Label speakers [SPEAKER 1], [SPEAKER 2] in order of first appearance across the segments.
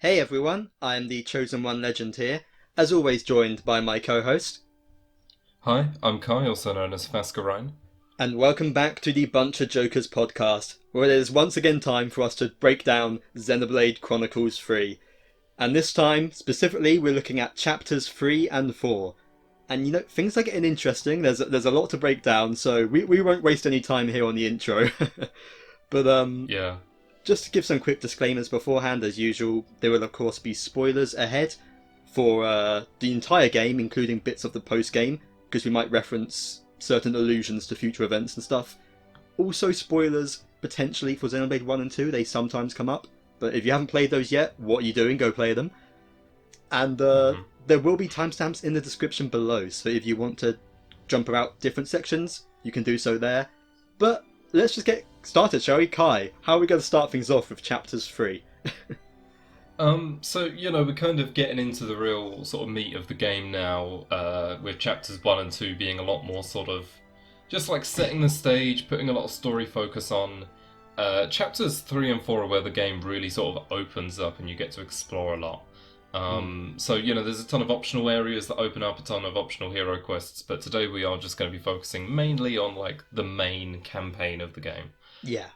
[SPEAKER 1] Hey everyone, I'm the Chosen One Legend here, as always joined by my co-host.
[SPEAKER 2] Hi, I'm Kai, also known as Fascurreyn.
[SPEAKER 1] And welcome back to the BunchaJokahs podcast, where it is once again time for us to break down Xenoblade Chronicles 3. And this time, specifically, we're looking at chapters 3 and 4. And you know, things are getting interesting, there's a lot to break down, so we won't waste any time here on the intro. But
[SPEAKER 2] Yeah.
[SPEAKER 1] just to give some quick disclaimers beforehand, as usual, there will of course be spoilers ahead for the entire game, including bits of the post-game, because we might reference certain allusions to future events and stuff. Also spoilers, potentially, for Xenoblade 1 and 2, they sometimes come up, but if you haven't played those yet, what are you doing? Go play them. And there will be timestamps in the description below, so if you want to jump about different sections, you can do so there. But let's just get started, shall we? Kai, how are we going to start things off with chapters 3?
[SPEAKER 2] We're kind of getting into the real sort of meat of the game now, with chapters 1 and 2 being a lot more sort of just like setting the stage, putting a lot of story focus on. Chapters 3 and 4 are where the game really sort of opens up and you get to explore a lot. There's a ton of optional areas that open up, a ton of optional hero quests, but today we are just going to be focusing mainly on like the main campaign of the game.
[SPEAKER 1] Yeah.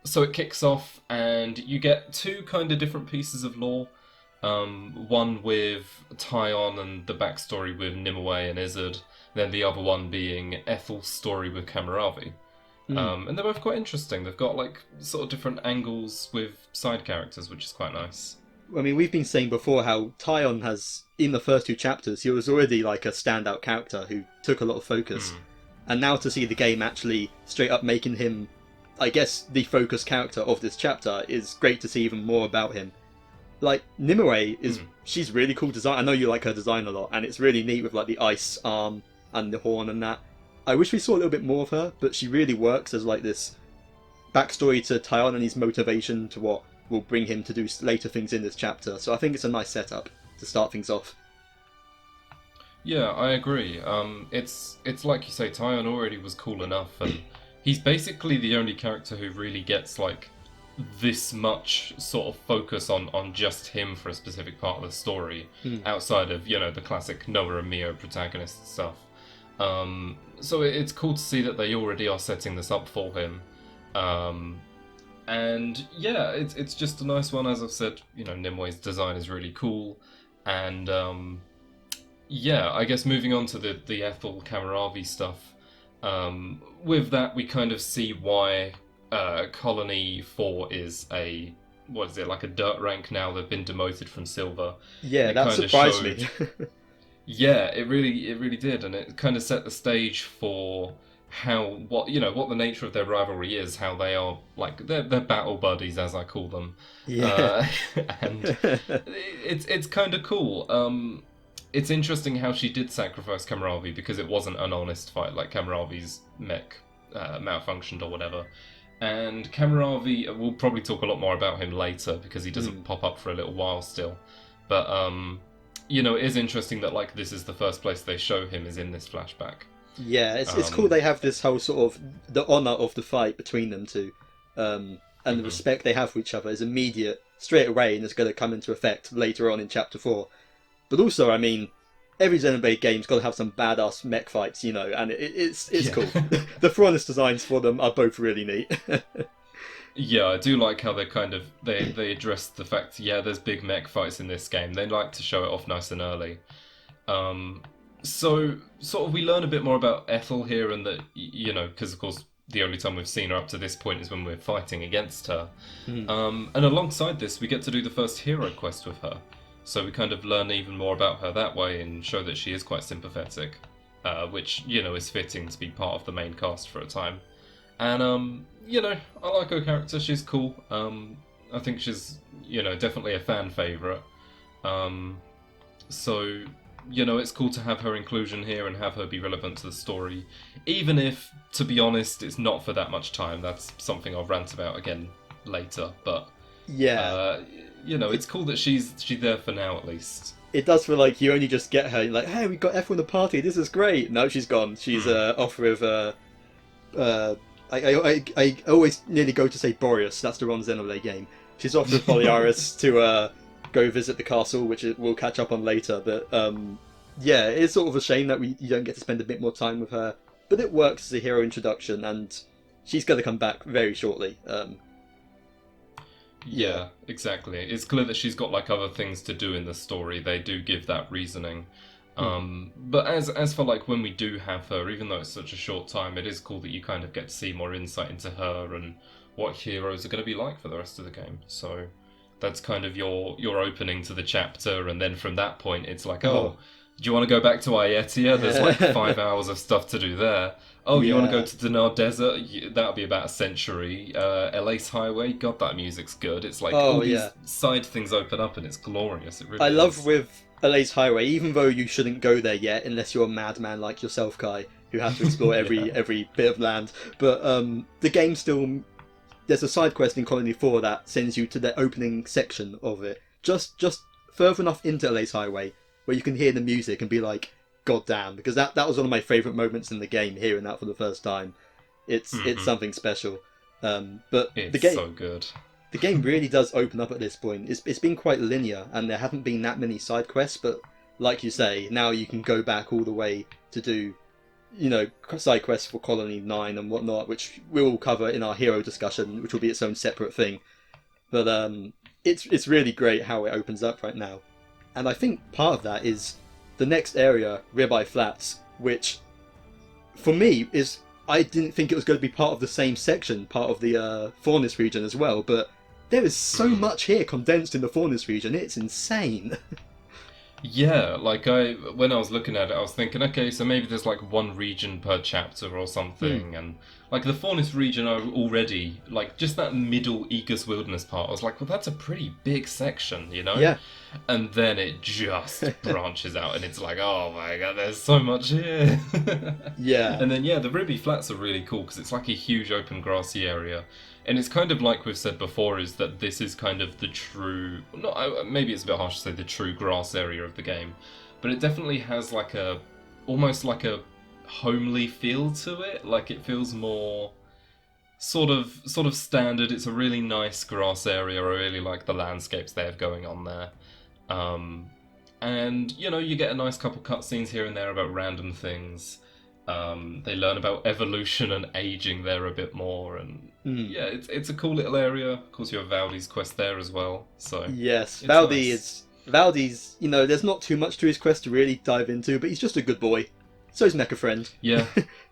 [SPEAKER 2] So it kicks off, and you get two kind of different pieces of lore. One with Taion and the backstory with Nimue and Isurd, then the other one being Ethel's story with Cammuravi. And they're both quite interesting. They've got like sort of different angles with side characters, which is quite nice.
[SPEAKER 1] I mean, we've been saying before how Taion has, in the first two chapters, he was already like a standout character who took a lot of focus. And now to see the game actually straight up making him, I guess, the focus character of this chapter is great to see even more about him. Like, Nimue is, she's really cool design. I know you like her design a lot, and it's really neat with like the ice arm and the horn and that. I wish we saw a little bit more of her, but she really works as like this backstory to Taion and his motivation to what will bring him to do later things in this chapter. So I think it's a nice setup to start things off.
[SPEAKER 2] Yeah, I agree. It's like you say, Taion already was cool enough, and he's basically the only character who really gets like this much sort of focus on just him for a specific part of the story, outside of, you know, the classic Noah and Mio protagonist stuff. So it's cool to see that they already are setting this up for him. And yeah, it's just a nice one. As I've said, you know, Nimue's design is really cool. And I guess moving on to the Ethel Cammuravi stuff, with that we kind of see why Colony 4 is like a dirt rank now. They've been demoted from silver.
[SPEAKER 1] Yeah, that surprised me.
[SPEAKER 2] Yeah, it really did, and it kind of set the stage for what the nature of their rivalry is, how they are like they're battle buddies, as I call them.
[SPEAKER 1] Yeah.
[SPEAKER 2] And it's kind of cool. It's interesting how she did sacrifice Cammuravi because it wasn't an honest fight, like Cammuravi's mech malfunctioned or whatever. And Cammuravi, we'll probably talk a lot more about him later because he doesn't pop up for a little while still. But it is interesting that like this is the first place they show him is in this flashback.
[SPEAKER 1] Yeah, it's cool they have this whole sort of the honour of the fight between them two, and the respect they have for each other is immediate, straight away, and it's going to come into effect later on in Chapter 4. But also, I mean, every Xenoblade game's got to have some badass mech fights, you know, and it's cool. The Ferronis designs for them are both really neat.
[SPEAKER 2] Yeah, I do like how they address the fact, there's big mech fights in this game. They like to show it off nice and early. So, sort of, we learn a bit more about Ethel here, and that, you know, because of course the only time we've seen her up to this point is when we're fighting against her. And alongside this, we get to do the first hero quest with her. So we kind of learn even more about her that way and show that she is quite sympathetic, which, you know, is fitting to be part of the main cast for a time. And, I like her character, she's cool. I think she's, definitely a fan favourite. It's cool to have her inclusion here and have her be relevant to the story. Even if, to be honest, it's not for that much time. That's something I'll rant about again later. But, it's cool that she's there for now at least.
[SPEAKER 1] It does feel like you only just get her, you're like, hey, we got Ethel in the party, this is great. No, she's gone. She's off with I always nearly go to say Boreas. That's the wrong Xenoblade game. She's off with Poliaris to go visit the castle, which we'll catch up on later. But yeah, it's sort of a shame that you don't get to spend a bit more time with her. But it works as a hero introduction, and she's going to come back very shortly.
[SPEAKER 2] Yeah, exactly. It's clear that she's got like other things to do in the story. They do give that reasoning. But as for like when we do have her, even though it's such a short time, it is cool that you kind of get to see more insight into her and what heroes are going to be like for the rest of the game. So that's kind of your opening to the chapter, and then from that point it's like, oh, do you want to go back to Aietia? There's like 5 hours of stuff to do there. Oh, you want to go to Dinar Desert? That'll be about a century. Elais Highway, God, that music's good. It's like all these side things open up, and it's glorious. It really
[SPEAKER 1] I love with Elais Highway, even though you shouldn't go there yet, unless you're a madman like yourself, Kai, who has to explore every bit of land. But the game still... There's a side quest in Colony 4 that sends you to the opening section of it. Just further enough into Elais Highway, where you can hear the music and be like, God damn, because that was one of my favourite moments in the game, hearing that for the first time. It's something special. But
[SPEAKER 2] it's
[SPEAKER 1] the game,
[SPEAKER 2] so good.
[SPEAKER 1] The game really does open up at this point. It's been quite linear, and there haven't been that many side quests, but like you say, now you can go back all the way to do, side quests for Colony 9 and whatnot, which we'll cover in our hero discussion, which will be its own separate thing. But it's really great how it opens up right now. And I think part of that is the next area, Ribbi Flats, which, for me, is... I didn't think it was going to be part of the same section, part of the Fornis region as well, but there is so much here condensed in the Fornis region, it's insane.
[SPEAKER 2] Yeah, like when I was looking at it, I was thinking, okay, so maybe there's like one region per chapter or something, and like the Fornis region are already, like just that middle Aegis Wilderness part, I was like, well, that's a pretty big section,
[SPEAKER 1] Yeah.
[SPEAKER 2] And then it just branches out, and it's like, oh my god, there's so much here.
[SPEAKER 1] Yeah.
[SPEAKER 2] And then, the Ribbi Flats are really cool, because it's like a huge open grassy area. And it's kind of like we've said before, is that this is kind of the true... maybe it's a bit harsh to say the true grass area of the game, but it definitely has like almost like a homely feel to it. Like it feels more sort of standard. It's a really nice grass area. I really like the landscapes they have going on there. And, you get a nice couple cutscenes here and there about random things. They learn about evolution and aging there a bit more, and it's a cool little area. Of course, you have Valdi's quest there as well. So
[SPEAKER 1] yes,
[SPEAKER 2] Valdi's
[SPEAKER 1] there's not too much to his quest to really dive into, but he's just a good boy. So is Mecha Friend.
[SPEAKER 2] Yeah,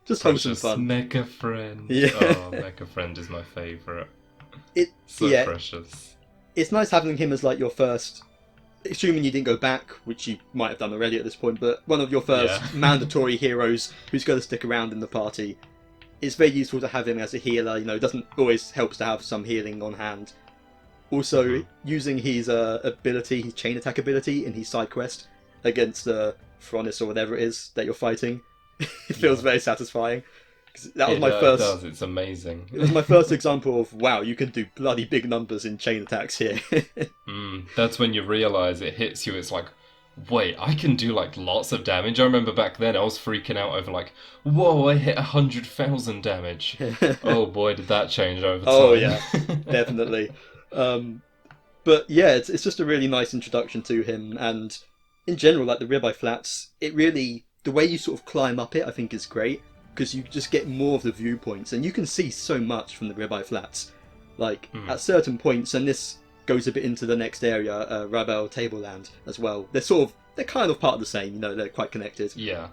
[SPEAKER 1] just wholesome fun.
[SPEAKER 2] Mecha Friend.
[SPEAKER 1] Yeah,
[SPEAKER 2] Mecha Friend is my favourite.
[SPEAKER 1] So
[SPEAKER 2] precious.
[SPEAKER 1] It's nice having him as like your first. Assuming you didn't go back, which you might have done already at this point, but one of your first mandatory heroes who's going to stick around in the party. It's very useful to have him as a healer. It doesn't always helps to have some healing on hand. Also, using his ability, his chain attack ability in his side quest against Ferronis or whatever it is that you're fighting, it feels very satisfying. That was my first.
[SPEAKER 2] It does. It's amazing.
[SPEAKER 1] It was my first example of wow, you can do bloody big numbers in chain attacks here.
[SPEAKER 2] That's when you realise it hits you. It's like, wait, I can do like lots of damage. I remember back then I was freaking out over like, whoa, I hit 100,000 damage. Oh boy, did that change over time.
[SPEAKER 1] Oh yeah, definitely. But yeah, it's just a really nice introduction to him, and in general, like the Ribbi Flats, it really the way you sort of climb up it, I think is great. Because you just get more of the viewpoints, and you can see so much from the Ribbi Flats. Like, at certain points, and this goes a bit into the next area, Rae-Bel Tableland as well. They're kind of part of the same, they're quite connected.
[SPEAKER 2] Yeah.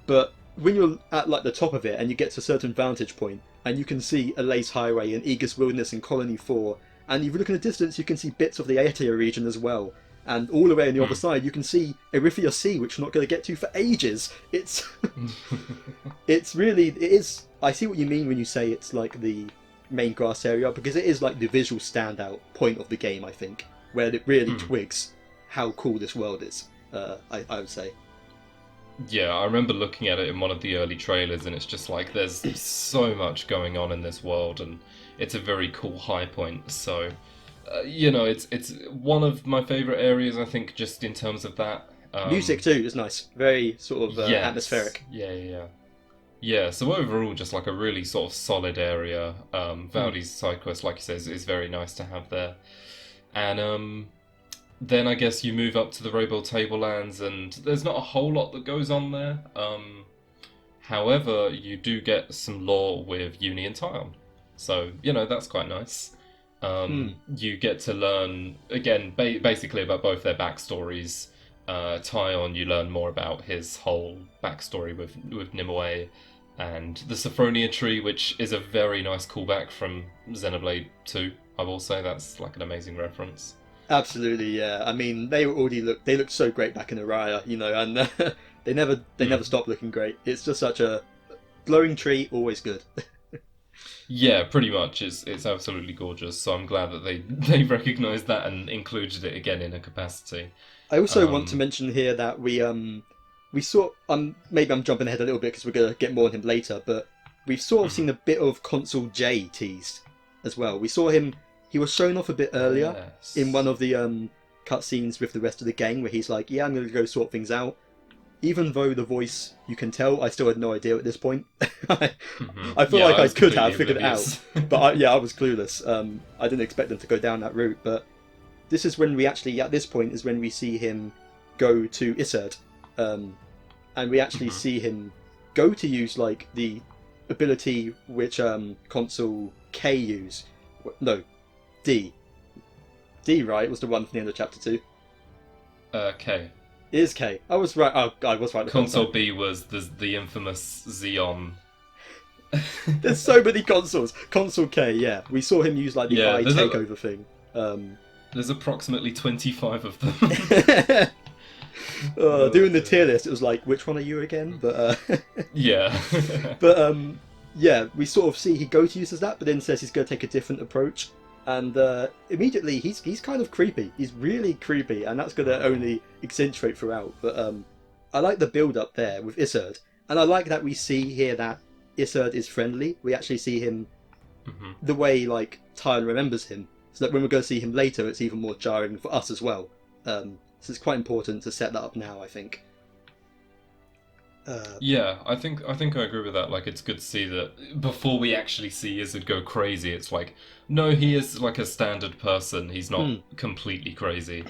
[SPEAKER 1] But when you're at like the top of it, and you get to a certain vantage point, and you can see Elais Highway and Aegis Wilderness and Colony 4, and if you look in the distance, you can see bits of the Aietia region as well. And all the way on the other side, you can see Erythia Sea, which we're not going to get to for ages. It's it is. I see what you mean when you say it's like the main grass area, because it is like the visual standout point of the game, I think, where it really twigs how cool this world is. I would say.
[SPEAKER 2] Yeah, I remember looking at it in one of the early trailers, and it's just like there's so much going on in this world, and it's a very cool high point. So. It's one of my favourite areas, I think, just in terms of that.
[SPEAKER 1] Music too is nice, very sort of atmospheric.
[SPEAKER 2] Yeah, so overall, just like a really sort of solid area. Valdi's side quest, like you said, is very nice to have there. And then I guess you move up to the Rae-Bel Tablelands, and there's not a whole lot that goes on there. However, you do get some lore with Eunie and Taion. So, that's quite nice. You get to learn, again, basically about both their backstories. Taion, you learn more about his whole backstory with Nimue, and the Saffronia Tree, which is a very nice callback from Xenoblade 2. I will say that's like an amazing reference.
[SPEAKER 1] Absolutely, yeah. I mean, they looked so great back in Urayan, and they never stop looking great. It's just such a glowing tree, always good.
[SPEAKER 2] Yeah, pretty much. It's absolutely gorgeous. So I'm glad that they recognised that and included it again in a capacity.
[SPEAKER 1] I also want to mention here that we saw, maybe I'm jumping ahead a little bit because we're gonna get more on him later, but we've sort of seen a bit of Consul J teased as well. We saw him. He was shown off a bit earlier in one of the cutscenes with the rest of the gang, where he's like, "Yeah, I'm going to go sort things out." Even though the voice, you can tell, I still had no idea at this point. I feel like I could have figured it out, but I was clueless. I didn't expect them to go down that route, but this is when we actually, at this point, is when we see him go to Isurd, and we actually see him go to use like the ability which Consul K used. No. D, right, was the one from the end of chapter 2.
[SPEAKER 2] K.
[SPEAKER 1] It is K. I was right. Oh, I was right.
[SPEAKER 2] Consul B was the infamous Xeon.
[SPEAKER 1] There's so many consuls. Consul K, yeah. We saw him use like the eye takeover thing.
[SPEAKER 2] There's approximately 25 of them.
[SPEAKER 1] Doing the tier list, it was like, which one are you again? But
[SPEAKER 2] yeah.
[SPEAKER 1] But yeah, we sort of see he go to use as that, but then says he's going to take a different approach. And immediately he's kind of creepy. He's really creepy, and that's going to only accentuate throughout. But I like the build up there with Isurd, and I like that we see here that Isurd is friendly. We actually see him the way like Taion remembers him, so that when we're going to see him later, it's even more jarring for us as well. So it's quite important to set that up now, I think.
[SPEAKER 2] Yeah, I think I agree with that. Like, it's good to see that before we actually see Isurd go crazy, it's like, no, he is like a standard person. He's not completely crazy.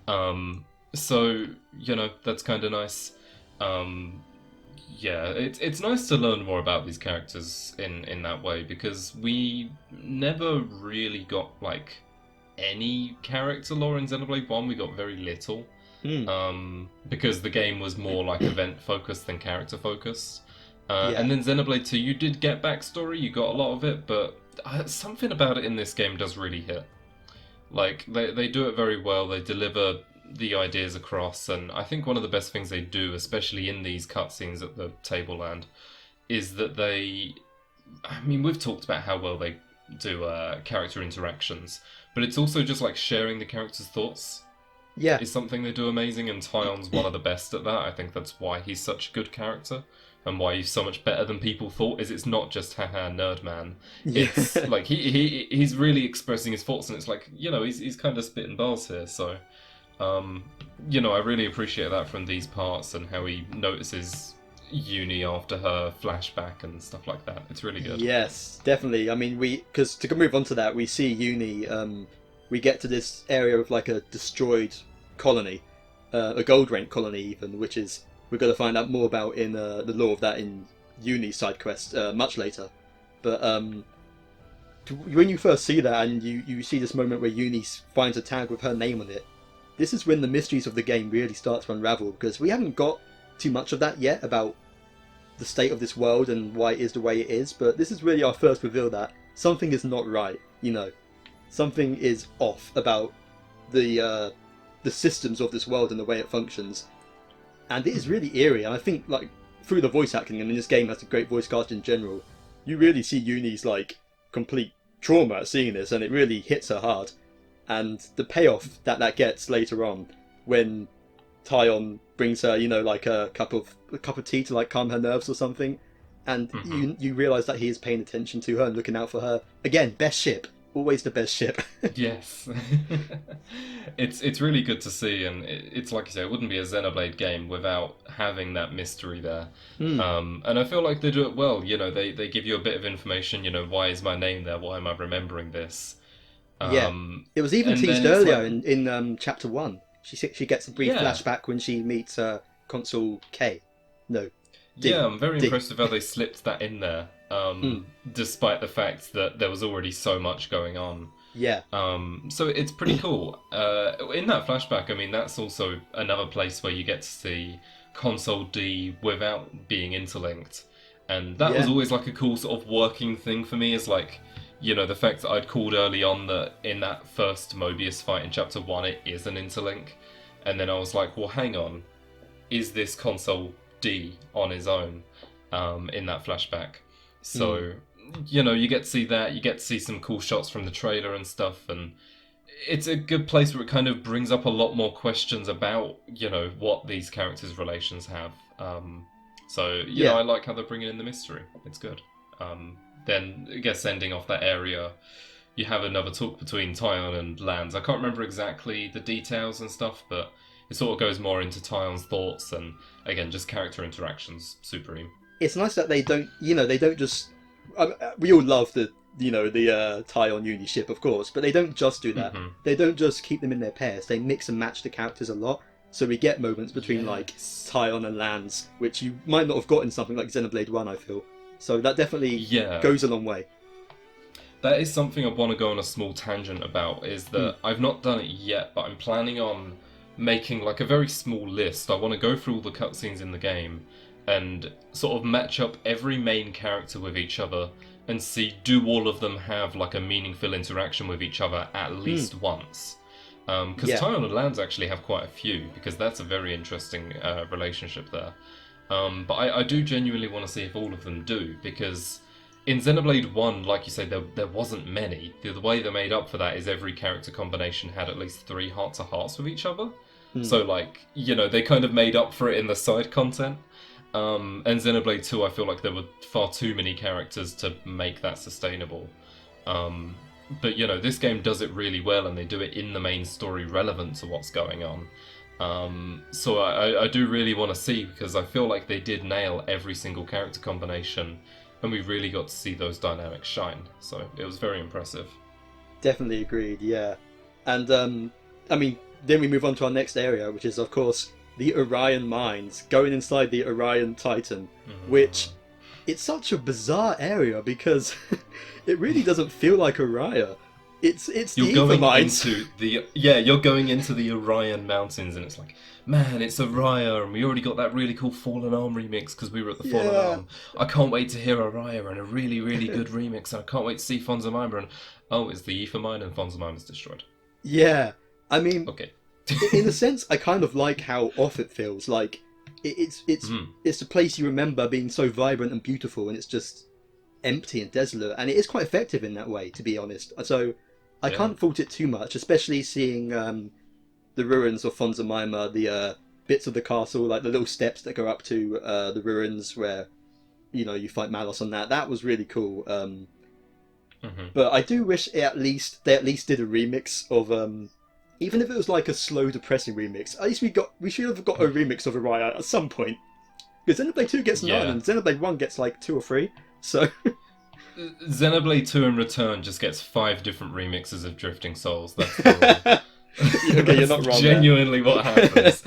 [SPEAKER 2] So that's kind of nice. Yeah, it's nice to learn more about these characters in that way, because we never really got like any character lore in Xenoblade 1. We got very little. Because the game was more like event focused than character focused. And then Xenoblade 2, you did get backstory, you got a lot of it, but something about it in this game does really hit. Like, they do it very well, they deliver the ideas across, and I think one of the best things they do, especially in these cutscenes at the Tableland, is that we've talked about how well they do character interactions, but it's also just like sharing the character's thoughts.
[SPEAKER 1] Yeah,
[SPEAKER 2] is something they do amazing, and Taion's one of the best at that. I think that's why he's such a good character, and why he's so much better than people thought. Is it's not just haha nerd man. It's like he's really expressing his thoughts, and it's like he's kind of spitting bars here. So I really appreciate that from these parts, and how he notices Eunie after her flashback and stuff like that. It's really good.
[SPEAKER 1] Yes, definitely. I mean, because to move on to that, we see Eunie. We get to this area of like a destroyed colony, a gold rank colony even, which is we're going to find out more about in the lore of that in Eunie's side quest much later. But when you first see that and you see this moment where Eunie finds a tag with her name on it, this is when the mysteries of the game really start to unravel, because we haven't got too much of that yet about the state of this world and why it is the way it is, but this is really our first reveal that something is not right, Something is off about the systems of this world and the way it functions, and it is really eerie. And I think, like, through the voice acting, and this game has a great voice cast in general, you really see Eunie's like complete trauma at seeing this, and it really hits her hard. And the payoff that gets later on, when Taion brings her, like a cup of tea to like calm her nerves or something, and you realise that he is paying attention to her and looking out for her. Again, best ship. Always the best ship. Yes.
[SPEAKER 2] It's really good to see, and it's like you say, it wouldn't be a Xenoblade game without having that mystery there. And I feel like they do it well. They give you a bit of information, why is my name there? Why am I remembering this?
[SPEAKER 1] It was even teased earlier in chapter 1. She gets a brief flashback when she meets Consul K. No. D.
[SPEAKER 2] Yeah, I'm very impressed with how they slipped that in there, despite the fact that there was already so much going on.
[SPEAKER 1] Yeah.
[SPEAKER 2] So it's pretty cool. In that flashback, I mean, that's also another place where you get to see Consul D without being interlinked. And that was always like a cool sort of working thing for me, is like, you know, the fact that I'd called early on that in that first Moebius fight in Chapter 1, it is an interlink. And then I was like, well, hang on. Is this Consul D on his own in that flashback? So, you know, you get to see that. You get to see some cool shots from the trailer and stuff. And it's a good place where it kind of brings up a lot more questions about, you know, what these characters' relations have. So, you know, I like how they're bringing in the mystery. It's good. Then, I guess, ending off that area, you have another talk between Taion and Lands. I can't remember exactly the details and stuff, but it sort of goes more into Tyon's thoughts and, again, just character interactions. Supreme.
[SPEAKER 1] It's nice that they don't just... we all love the Taion Eunie ship, of course, but they don't just do that. They don't just keep them in their pairs. They mix and match the characters a lot. So we get moments between, like, Taion and Lands, which you might not have got in something like Xenoblade 1, I feel. So that definitely goes a long way.
[SPEAKER 2] That is something I want to go on a small tangent about, is that I've not done it yet, but I'm planning on making like a very small list. I want to go through all the cutscenes in the game and sort of match up every main character with each other and see, do all of them have like a meaningful interaction with each other at least once. Because Taion and Lands actually have quite a few, because that's a very interesting relationship there. But I do genuinely want to see if all of them do, because in Xenoblade 1, like you say, there wasn't many. The way they made up for that is every character combination had at least 3 heart-to-hearts with each other. So, like, you know, they kind of made up for it in the side content. And Xenoblade 2, I feel like there were far too many characters to make that sustainable. But, you know, this game does it really well, and they do it in the main story relevant to what's going on. So I do really want to see, because I feel like they did nail every single character combination, and we really got to see those dynamics shine. So it was very impressive.
[SPEAKER 1] Definitely agreed, yeah. And, I mean, then we move on to our next area, which is, of course, the Urayan Mines, going inside the Urayan Titan, which, it's such a bizarre area, because it really doesn't feel like Uriah. It's the Ether Mines.
[SPEAKER 2] You're going into the Urayan Mountains, and it's like, man, it's Uriah, and we already got that really cool Fallen Arm remix because we were at the Fallen Arm. I can't wait to hear Uriah and a really, really good remix, and I can't wait to see Fonza Mima, and it's the Ether Mine, and Fonza Mima's destroyed.
[SPEAKER 1] Yeah, I mean,
[SPEAKER 2] okay.
[SPEAKER 1] In a sense, I kind of like how off it feels. Like, it's a place you remember being so vibrant and beautiful, and it's just empty and desolate, and it is quite effective in that way, to be honest. So I can't fault it too much, especially seeing the ruins of Fonza Mima, the bits of the castle, like the little steps that go up to the ruins where, you know, you fight Malos on that. That was really cool. But I do wish they at least did a remix of, even if it was like a slow, depressing remix. At least we should have got a remix of Uriah at some point. Because Xenoblade 2 gets 9 and Xenoblade 1 gets like 2 or 3. So
[SPEAKER 2] Xenoblade 2 in return just gets 5 different remixes of Drifting Souls. That's the
[SPEAKER 1] okay, you're not wrong.
[SPEAKER 2] Genuinely what happens.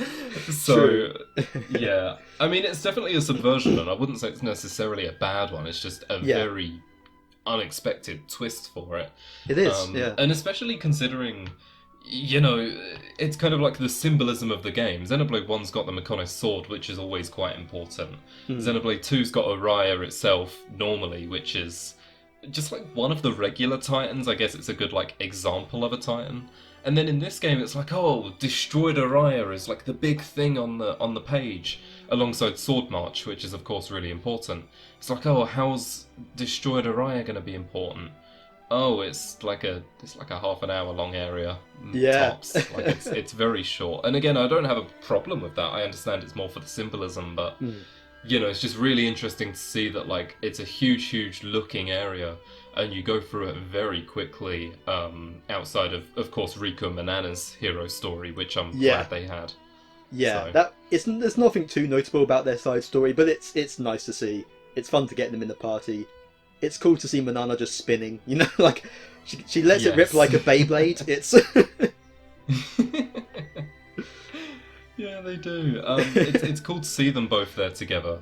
[SPEAKER 2] So yeah, I mean, it's definitely a subversion, and I wouldn't say it's necessarily a bad one. It's just a very unexpected twist for it.
[SPEAKER 1] It is,
[SPEAKER 2] and especially considering, you know, it's kind of like the symbolism of the game. Xenoblade 1's got the Mekonos sword, which is always quite important. Xenoblade 2's got Uriah itself, normally, which is just like one of the regular Titans. I guess it's a good, like, example of a Titan. And then in this game, it's like, destroyed Uriah is like the big thing on the page, alongside Sword March, which is, of course, really important. It's like, how's destroyed Uriah going to be important? It's like a half an hour long area. Tops. Like it's very short. And again, I don't have a problem with that. I understand it's more for the symbolism, but you know, it's just really interesting to see that, like, it's a huge looking area, and you go through it very quickly. Outside of course, Riku and Manana's hero story, which I'm glad they had.
[SPEAKER 1] Yeah, so. There's nothing too notable about their side story, but it's nice to see. It's fun to get them in the party. It's cool to see Manana just spinning, you know, like, she lets it rip like a Beyblade. It's
[SPEAKER 2] they do. It's cool to see them both there together.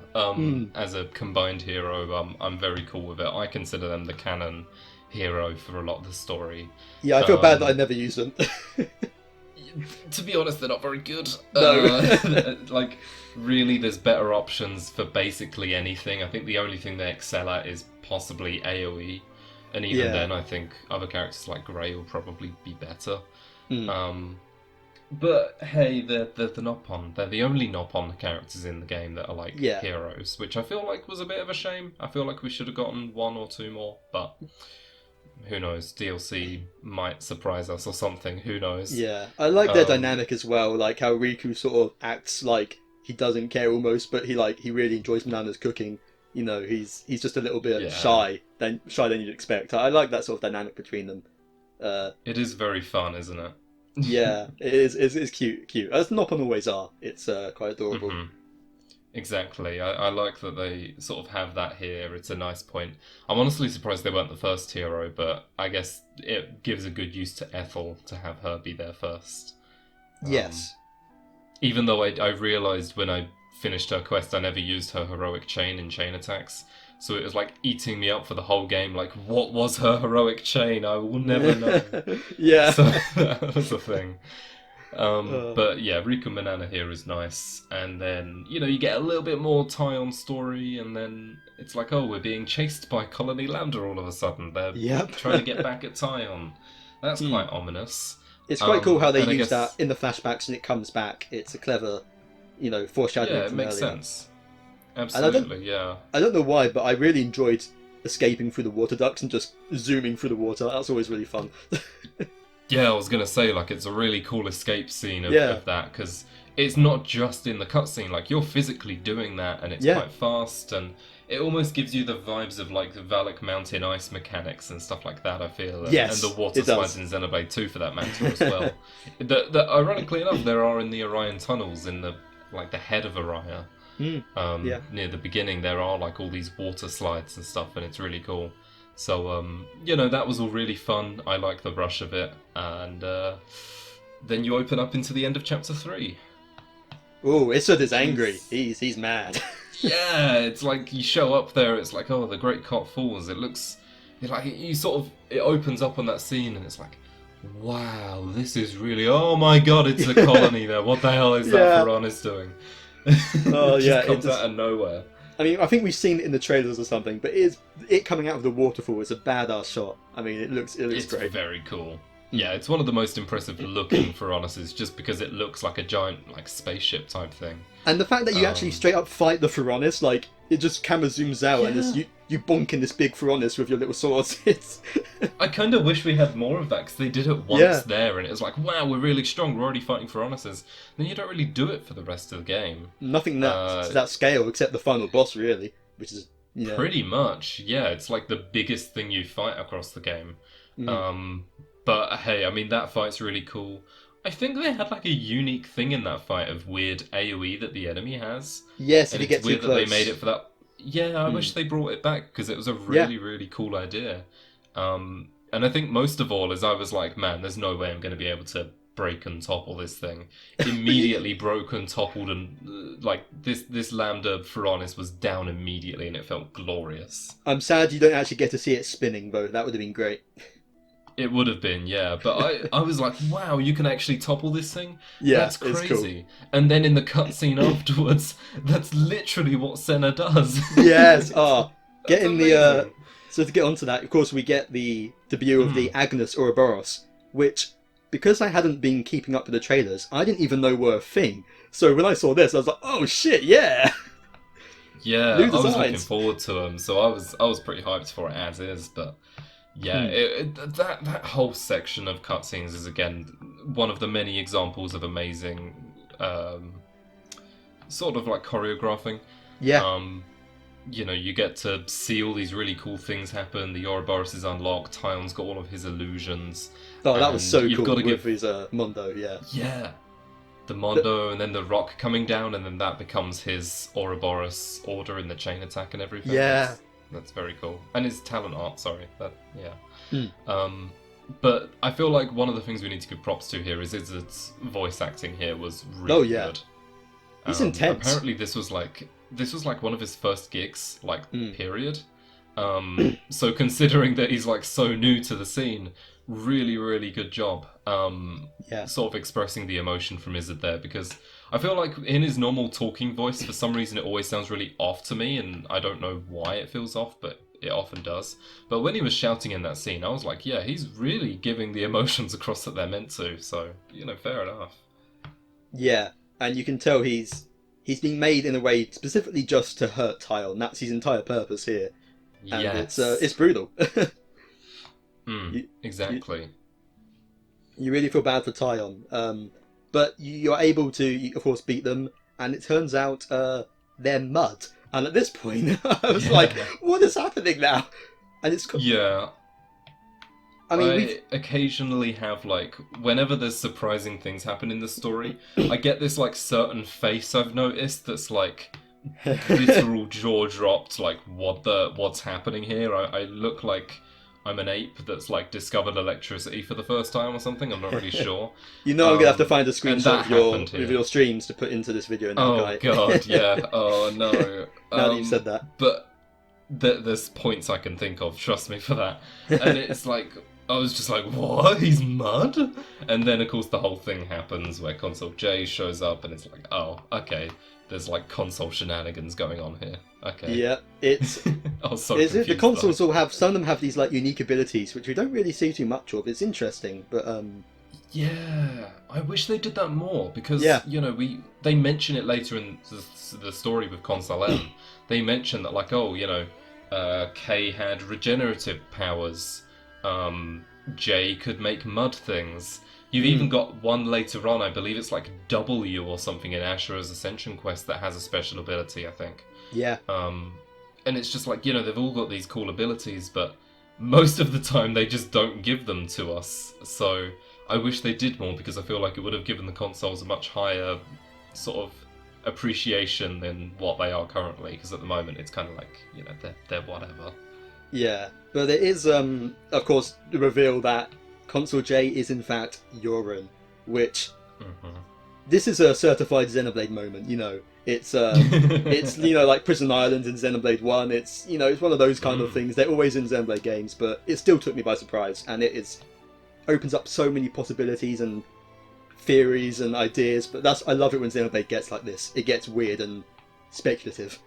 [SPEAKER 2] As a combined hero, I'm very cool with it. I consider them the canon hero for a lot of the story.
[SPEAKER 1] Yeah, I feel bad that I never use them.
[SPEAKER 2] To be honest, they're not very good.
[SPEAKER 1] No.
[SPEAKER 2] Like, really, there's better options for basically anything. I think the only thing they excel at is possibly AoE. And even then, I think other characters like Grey will probably be better. But hey, they're the Nopon. They're the only Nopon characters in the game that are like heroes, which I feel like was a bit of a shame. I feel like we should have gotten 1 or 2 more, but who knows? DLC might surprise us or something. Who knows? Yeah,
[SPEAKER 1] I like their dynamic as well. Like how Riku sort of acts like he doesn't care almost, but he really enjoys Manana's cooking. You know, he's just a little bit shy than you'd expect. I like that sort of dynamic between them.
[SPEAKER 2] It is very fun, isn't it?
[SPEAKER 1] Yeah, it is. It's cute. As Nopon always are. It's quite adorable.
[SPEAKER 2] Mm-hmm. Exactly. I like that they sort of have that here. It's a nice point. I'm honestly surprised they weren't the first hero, but I guess it gives a good use to Ethel to have her be there first.
[SPEAKER 1] Yes.
[SPEAKER 2] Even though I realised when I finished her quest, I never used her heroic chain in chain attacks. So it was like eating me up for the whole game. Like, what was her heroic chain? I will never know.
[SPEAKER 1] Yeah.
[SPEAKER 2] So that was the thing. But yeah, Riku Manana here is nice. And then, you get a little bit more Taion story. And then it's like, oh, we're being chased by Colony Lambda all of a sudden. They're trying to get back at Taion. That's quite ominous.
[SPEAKER 1] It's quite cool how they use that in the flashbacks and it comes back. It's a clever, foreshadowing.
[SPEAKER 2] Yeah, it makes sense. Absolutely,
[SPEAKER 1] I don't know why, but I really enjoyed escaping through the water ducts and just zooming through the water. That's always really fun.
[SPEAKER 2] Yeah, I was going to say, like, it's a really cool escape scene of that, because it's not just in the cutscene. Like, you're physically doing that, and it's quite fast, and it almost gives you the vibes of, like, the Valak Mountain ice mechanics and stuff like that, I feel. And the water slides in Xenoblade 2, for that matter, as well. Ironically enough, there are in the Urayan tunnels, in the head of Urayan. Near the beginning, there are like all these water slides and stuff, and it's really cool. So that was all really fun. I like the rush of it, and then you open up into the end of chapter 3.
[SPEAKER 1] Oh, Isurd is angry. He's mad.
[SPEAKER 2] Yeah, it's like you show up there. It's like, oh, the Great Cotte Falls. It looks like it opens up on that scene, and it's like, wow, this is really. Oh my god, it's a colony there. What the hell is that Ferronis doing?
[SPEAKER 1] Oh yeah,
[SPEAKER 2] it comes out of nowhere.
[SPEAKER 1] I mean, I think we've seen it in the trailers or something, but it coming out of the waterfall is a badass shot. I mean, it looks great.
[SPEAKER 2] It's very cool. Yeah, it's one of the most impressive looking Ferronises, just because it looks like a giant spaceship type thing.
[SPEAKER 1] And the fact that you actually straight up fight the Ferronis, like it just camera zooms out and you bonk in this big Ferronis with your little swords.
[SPEAKER 2] I kind of wish we had more of that, because they did it once there, and it was like, wow, we're really strong, we're already fighting Ferronises. Then you don't really do it for the rest of the game.
[SPEAKER 1] Nothing to that scale, except the final boss, really, which is
[SPEAKER 2] pretty much, yeah. It's like the biggest thing you fight across the game. But hey, I mean, that fight's really cool. I think they had like a unique thing in that fight of weird AoE that the enemy has.
[SPEAKER 1] Yes,
[SPEAKER 2] and
[SPEAKER 1] if you get too close.
[SPEAKER 2] It's weird that they made it for that. Yeah, I wish they brought it back, because it was a really, really cool idea. And I think most of all is I was like, man, there's no way I'm going to be able to break and topple this thing. Immediately broke and toppled, and this Lambda Ferronis was down immediately, and it felt glorious.
[SPEAKER 1] I'm sad you don't actually get to see it spinning, though. That would have been great.
[SPEAKER 2] It would have been, yeah. But I was like, wow, you can actually topple this thing?
[SPEAKER 1] Yeah,
[SPEAKER 2] that's crazy.
[SPEAKER 1] It's cool.
[SPEAKER 2] And then in the cutscene afterwards, that's literally what Senna does.
[SPEAKER 1] Yes, get in the... So to get onto that, of course, we get the debut of the Agnus Ouroboros, which, because I hadn't been keeping up with the trailers, I didn't even know were a thing. So when I saw this, I was like, oh shit, yeah!
[SPEAKER 2] Yeah, I was looking forward to them, so I was pretty hyped for it as is, but... Yeah, that whole section of cutscenes is, again, one of the many examples of amazing sort of like choreographing.
[SPEAKER 1] Yeah.
[SPEAKER 2] You get to see all these really cool things happen. The Ouroboros is unlocked. Taion's got all of his illusions.
[SPEAKER 1] Oh, that was so cool with his Mondo, yeah.
[SPEAKER 2] Yeah. The Mondo, and then the rock coming down, and then that becomes his Ouroboros order in the chain attack and everything.
[SPEAKER 1] Yeah.
[SPEAKER 2] That's very cool. And his talent art, sorry. But I feel like one of the things we need to give props to here is Isur's voice acting here was really good.
[SPEAKER 1] He's intense.
[SPEAKER 2] Apparently this was like one of his first gigs, period. So considering that he's like so new to the scene, really, really good job. Sort of expressing the emotion from Isurd there, because I feel like in his normal talking voice, for some reason it always sounds really off to me, and I don't know why it feels off, but it often does. But when he was shouting in that scene, I was like, yeah, he's really giving the emotions across that they're meant to, so, fair enough.
[SPEAKER 1] Yeah, and you can tell he's been made in a way specifically just to hurt Taion. That's his entire purpose here. And
[SPEAKER 2] yes.
[SPEAKER 1] it's brutal.
[SPEAKER 2] Exactly.
[SPEAKER 1] You really feel bad for Taion. But you're able to, of course, beat them, and it turns out they're mud. And at this point, I was like, what is happening now? And it's...
[SPEAKER 2] Yeah.
[SPEAKER 1] I mean,
[SPEAKER 2] I occasionally have, whenever there's surprising things happen in the story, I get this, certain face I've noticed that's, literal jaw-dropped, what's happening here? I look like I'm an ape that's, discovered electricity for the first time or something. I'm not really sure.
[SPEAKER 1] I'm going to have to find a screenshot of your streams to put into this video now, guy.
[SPEAKER 2] Oh, God, yeah. Oh, no.
[SPEAKER 1] Now that you've said that.
[SPEAKER 2] But there's points I can think of, trust me for that. And it's I was just like, what? He's mud? And then, of course, the whole thing happens where Consul J shows up, and it's like, oh, okay. There's, console shenanigans going on here. Okay.
[SPEAKER 1] Yeah, it's... the consoles all have... Some of them have these, unique abilities, which we don't really see too much of. It's interesting, but...
[SPEAKER 2] Yeah, I wish they did that more, because, they mention it later in the story with Consul N. They mention that, K had regenerative powers, J could make mud things. You've even got one later on, I believe it's W or something in Ashura's Ascension quest that has a special ability, I think.
[SPEAKER 1] Yeah.
[SPEAKER 2] And it's just they've all got these cool abilities, but most of the time they just don't give them to us. So I wish they did more, because I feel like it would have given the consoles a much higher sort of appreciation than what they are currently, because at the moment it's kind of they're whatever.
[SPEAKER 1] Yeah, but there is, of course, the reveal that Consul J is in fact Joran, which this is a certified Xenoblade moment. It's it's like Prison Island in Xenoblade 1. It's it's one of those kind of things. They're always in Xenoblade games, but it still took me by surprise, and it opens up so many possibilities and theories and ideas. But I love it when Xenoblade gets like this. It gets weird and speculative.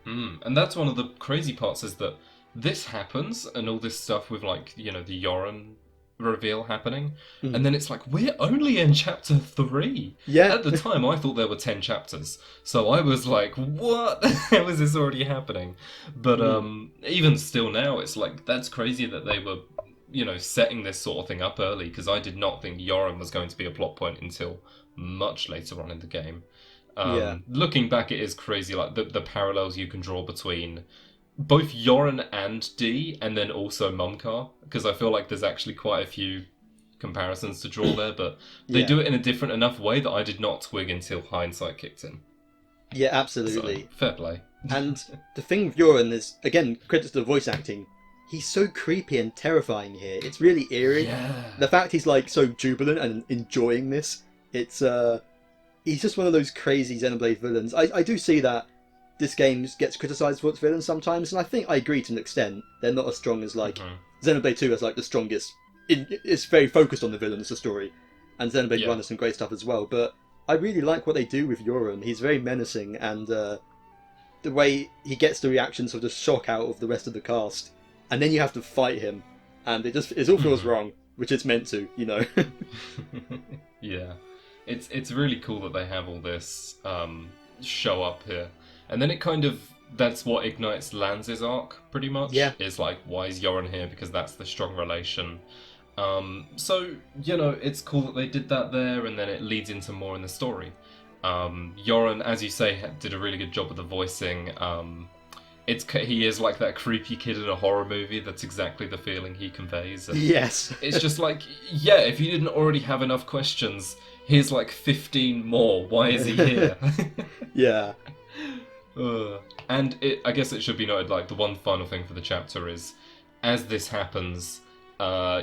[SPEAKER 2] And that's one of the crazy parts, is that this happens and all this stuff with the Joran reveal happening, and then it's we're only in chapter 3.
[SPEAKER 1] Yeah.
[SPEAKER 2] At the time I thought there were 10 chapters, so I was like, what? How is this already happening? But even still now, it's that's crazy that they were setting this sort of thing up early, because I did not think Joran was going to be a plot point until much later on in the game. Looking back, it is crazy, the parallels you can draw between both Joran and D, and then also Mumkar, because I feel like there's actually quite a few comparisons to draw there, but they do it in a different enough way that I did not twig until hindsight kicked in.
[SPEAKER 1] Yeah, absolutely.
[SPEAKER 2] So, fair play.
[SPEAKER 1] And the thing with Joran is, again, credits to the voice acting, he's so creepy and terrifying here. It's really eerie.
[SPEAKER 2] Yeah.
[SPEAKER 1] The fact he's so jubilant and enjoying this, it's he's just one of those crazy Xenoblade villains. I do see that this game gets criticised for its villains sometimes, and I think I agree to an extent. They're not as strong as Xenoblade 2 has the strongest. It's very focused on the villains, the story, and Xenoblade 1 has some great stuff as well. But I really like what they do with Joran. He's very menacing, and the way he gets the reactions of the shock out of the rest of the cast, and then you have to fight him, and it all feels wrong, which it's meant to,
[SPEAKER 2] Yeah, it's really cool that they have all this show up here. And then it that's what ignites Lanz's arc, pretty much.
[SPEAKER 1] Yeah.
[SPEAKER 2] Is why is Joran here? Because that's the strong relation. So, it's cool that they did that there, and then it leads into more in the story. Joran, as you say, did a really good job with the voicing. He is like that creepy kid in a horror movie. That's exactly the feeling he conveys. And
[SPEAKER 1] yes.
[SPEAKER 2] It's just if you didn't already have enough questions, here's 15 more. Why is he here?
[SPEAKER 1] Yeah.
[SPEAKER 2] And I guess it should be noted, the one final thing for the chapter is, as this happens,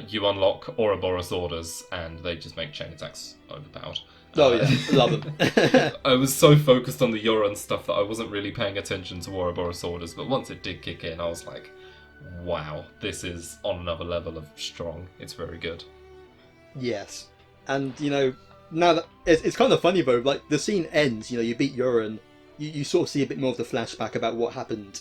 [SPEAKER 2] you unlock Ouroboros orders, and they just make chain attacks overpowered.
[SPEAKER 1] Oh yeah, love them.
[SPEAKER 2] I was so focused on the Joran stuff that I wasn't really paying attention to Ouroboros orders, but once it did kick in, I was like, wow, this is on another level of strong. It's very good.
[SPEAKER 1] Yes. And, now that it's kind of funny though, like the scene ends, you beat Joran, you sort of see a bit more of the flashback about what happened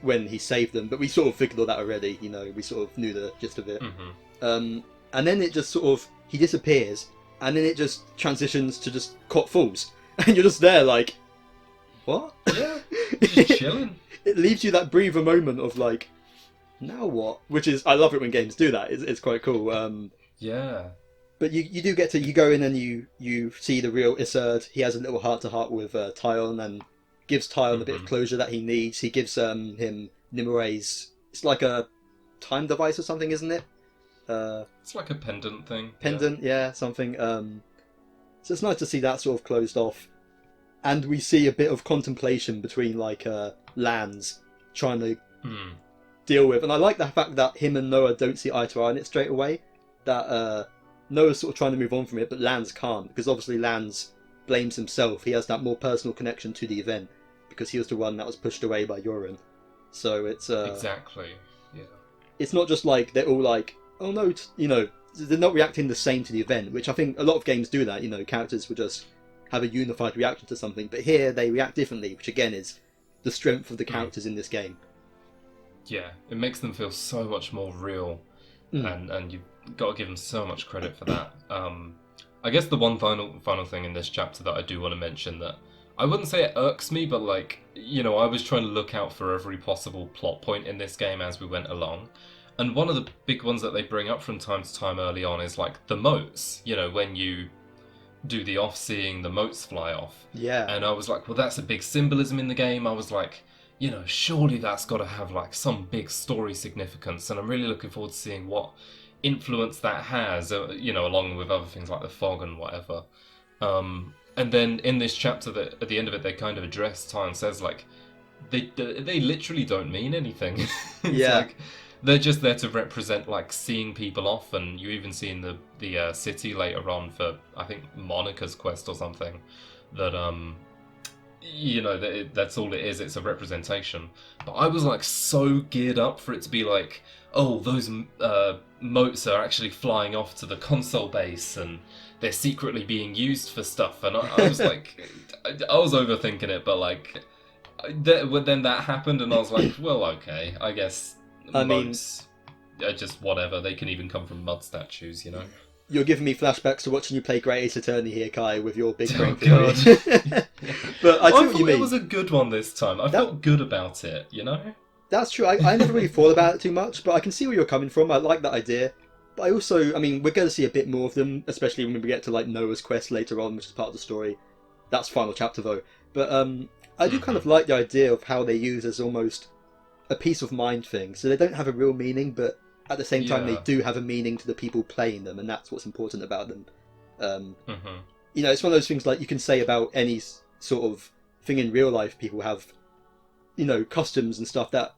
[SPEAKER 1] when he saved them, but we sort of figured all that already, we sort of knew the gist of it.
[SPEAKER 2] Mm-hmm.
[SPEAKER 1] And then it just sort of, he disappears, and then it just transitions to just Cotte Falls, and you're just there like, what?
[SPEAKER 2] Yeah, just chilling.
[SPEAKER 1] It leaves you that breather moment of like, now what? Which is, I love it when games do that, it's quite cool.
[SPEAKER 2] Yeah.
[SPEAKER 1] But you do get to, you go in and you see the real Isurd. He has a little heart-to-heart with Taion and gives Taion a bit of closure that he needs. He gives him Nimue's, it's like a time device or something, isn't it?
[SPEAKER 2] It's like a pendant thing.
[SPEAKER 1] Pendant, yeah, something. So it's nice to see that sort of closed off. And we see a bit of contemplation between like lands trying to deal with. And I like the fact that him and Noah don't see eye to eye on it straight away. That Noah's sort of trying to move on from it, but Lands can't, because obviously Lands blames himself. He has that more personal connection to the event, because he was the one that was pushed away by Joran. So it's...
[SPEAKER 2] exactly, yeah.
[SPEAKER 1] It's not just like, they're all like, oh no, they're not reacting the same to the event, which I think a lot of games do that, characters will just have a unified reaction to something, but here they react differently, which again is the strength of the characters in this game.
[SPEAKER 2] Yeah, it makes them feel so much more real, and you've got to give them so much credit for that. I guess the one final thing in this chapter that I do want to mention, that I wouldn't say it irks me, but like, I was trying to look out for every possible plot point in this game as we went along. And one of the big ones that they bring up from time to time early on is like the motes. When you do the off-seeing, the motes fly off.
[SPEAKER 1] Yeah.
[SPEAKER 2] And I was like, well, that's a big symbolism in the game. I was like, surely that's got to have like some big story significance. And I'm really looking forward to seeing what influence that has, along with other things like the fog and whatever. And then in this chapter, that at the end of it, they kind of address, Taion says, like, they literally don't mean anything.
[SPEAKER 1] Yeah.
[SPEAKER 2] Like, they're just there to represent, like, seeing people off, and you even see in the city later on for, I think, Monica's quest or something, that, that's all it is, it's a representation. But I was, like, so geared up for it to be like, oh, those motes are actually flying off to the Consul base, and they're secretly being used for stuff, and I was like, I was overthinking it, but, like, then that happened, and I was like, well, okay, I guess... motes are just whatever. They can even come from mud statues,
[SPEAKER 1] You're giving me flashbacks to watching you play Great Ace Attorney here, Kai, with your big brain
[SPEAKER 2] God.
[SPEAKER 1] theory. But I see what you mean.
[SPEAKER 2] It was a good one this time. I felt good about it,
[SPEAKER 1] That's true. I never really thought about it too much, but I can see where you're coming from. I like that idea. But I also, we're going to see a bit more of them, especially when we get to like Noah's quest later on, which is part of the story. That's final chapter though. But I do kind of like the idea of how they use as almost a peace of mind thing. So they don't have a real meaning, but at the same time they do have a meaning to the people playing them, and that's what's important about them. It's one of those things like you can say about any sort of thing in real life. People have, customs and stuff that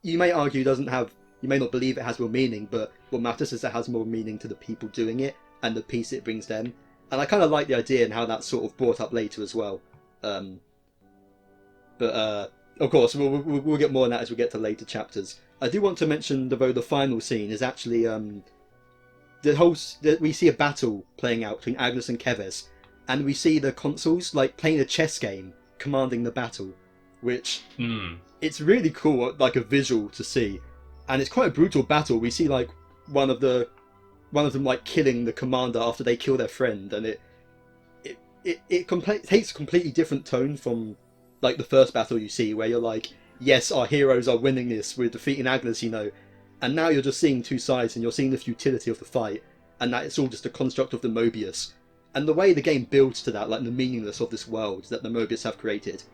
[SPEAKER 1] you may argue doesn't have, you may not believe it has real meaning, but what matters is it has more meaning to the people doing it and the peace it brings them. And I kind of like the idea and how that's sort of brought up later as well. Of course, we'll get more on that as we get to later chapters. I do want to mention, though, the final scene is actually we see a battle playing out between Agnus and Keves, and we see the consuls like playing a chess game, commanding the battle, which it's really cool, like a visual to see, and it's quite a brutal battle. We see like one of them like killing the commander after they kill their friend, and it takes a completely different tone from like the first battle you see, where you're like, yes, our heroes are winning this, we're defeating Agnus, and now you're just seeing two sides, and you're seeing the futility of the fight, and that it's all just a construct of the Moebius. And the way the game builds to that, like the meaningless of this world that the Moebius have created,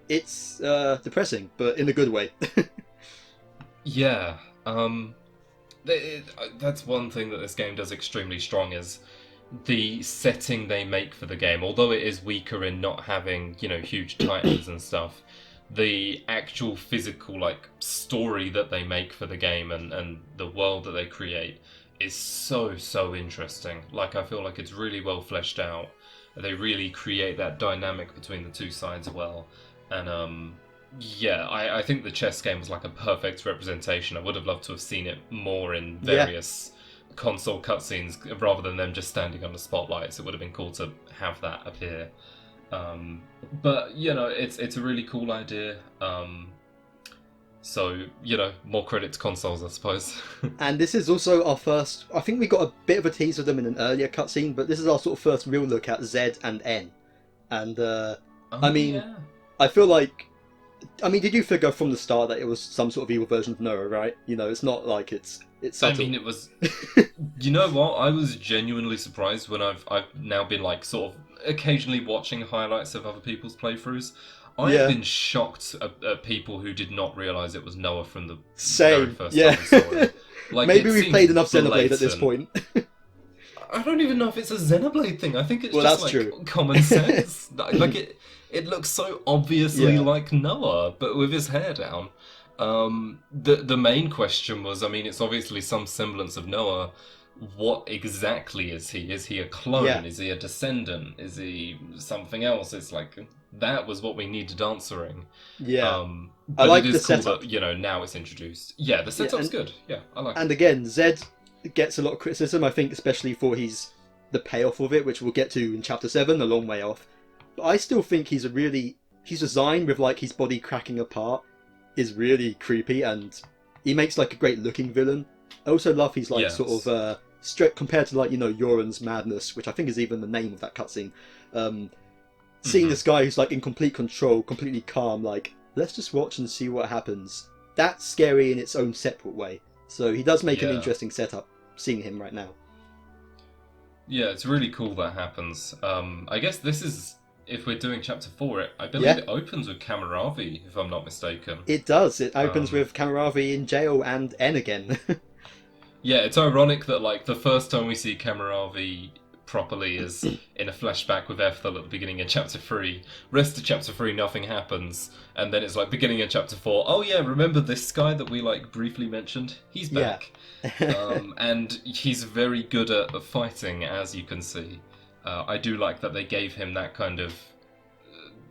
[SPEAKER 1] it's depressing, but in a good way.
[SPEAKER 2] Yeah, that's one thing that this game does extremely strong, is the setting they make for the game. Although it is weaker in not having, huge titans and stuff, the actual physical like story that they make for the game and the world that they create is so interesting. Like, I feel like it's really well fleshed out. They really create that dynamic between the two sides well. And yeah, I think the chess game was like a perfect representation. I would have loved to have seen it more in various console cutscenes rather than them just standing under spotlights. It would have been cool to have that appear. But, you know, it's a really cool idea. So, you know, more credit to consoles, I suppose.
[SPEAKER 1] And this is also our first... I think we got a bit of a tease of them in an earlier cutscene, but this is our sort of first real look at Z and N. And, I mean, I feel like... I mean, did you figure from the start that it was some sort of evil version of Noah, right? You know, it's not like it's subtle.
[SPEAKER 2] I mean, it was... You know what? I was genuinely surprised when I've now been, like, sort of occasionally watching highlights of other people's playthroughs. I've been shocked at people who did not realise it was Noah from the very first time we saw it. Like,
[SPEAKER 1] maybe we've played enough Xenoblade at this point.
[SPEAKER 2] I don't even know if it's a Xenoblade thing. I think it's
[SPEAKER 1] just
[SPEAKER 2] like
[SPEAKER 1] true.
[SPEAKER 2] Common sense. Like it looks so obviously like Noah, but with his hair down. The main question was, I mean, it's obviously some semblance of Noah. What exactly is he? Is he a clone?
[SPEAKER 1] Yeah.
[SPEAKER 2] Is he a descendant? Is he something else? It's like, that was what we needed answering.
[SPEAKER 1] Yeah.
[SPEAKER 2] But
[SPEAKER 1] I like
[SPEAKER 2] it
[SPEAKER 1] the
[SPEAKER 2] is cool
[SPEAKER 1] setup.
[SPEAKER 2] that, you know, now it's introduced. Yeah, the setup's good. Yeah, I like it.
[SPEAKER 1] And again, Zed gets a lot of criticism, I think, especially for the payoff of it, which we'll get to in Chapter 7, a long way off. But I still think his design with, like, his body cracking apart is really creepy, and he makes, like, a great looking villain. I also love his, like, sort of, compared to, like, you know, Joran's madness, which I think is even the name of that cutscene. Seeing this guy who's, like, in complete control, completely calm, like, let's just watch and see what happens. That's scary in its own separate way. So he does make an interesting setup, seeing him right now. Yeah,
[SPEAKER 2] it's really cool that happens. I guess this is, if we're doing Chapter 4, I believe it opens with Cammuravi, if I'm not mistaken.
[SPEAKER 1] It does. It opens with Cammuravi in jail and N again.
[SPEAKER 2] Yeah, it's ironic that, like, the first time we see Cammuravi properly is in a flashback with Ethel at the beginning of Chapter 3. Rest of Chapter 3, nothing happens. And then it's like beginning of Chapter 4, oh yeah, remember this guy that we, like, briefly mentioned? He's back. And he's very good at fighting, as you can see. I do like that they gave him that kind of...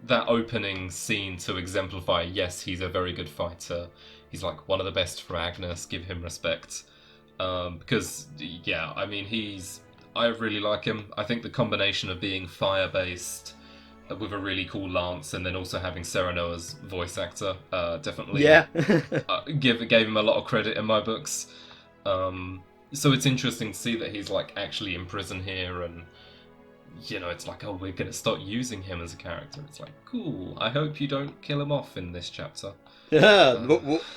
[SPEAKER 2] that opening scene to exemplify, yes, he's a very good fighter. He's, like, one of the best for Agnus, give him respect. Because, yeah, I mean, I really like him. I think the combination of being fire-based with a really cool lance and then also having Serenoa's voice actor definitely gave him a lot of credit in my books. So it's interesting to see that he's, like, actually in prison here, and, you know, it's like, oh, we're going to start using him as a character. It's like, cool. I hope you don't kill him off in this chapter.
[SPEAKER 1] Yeah,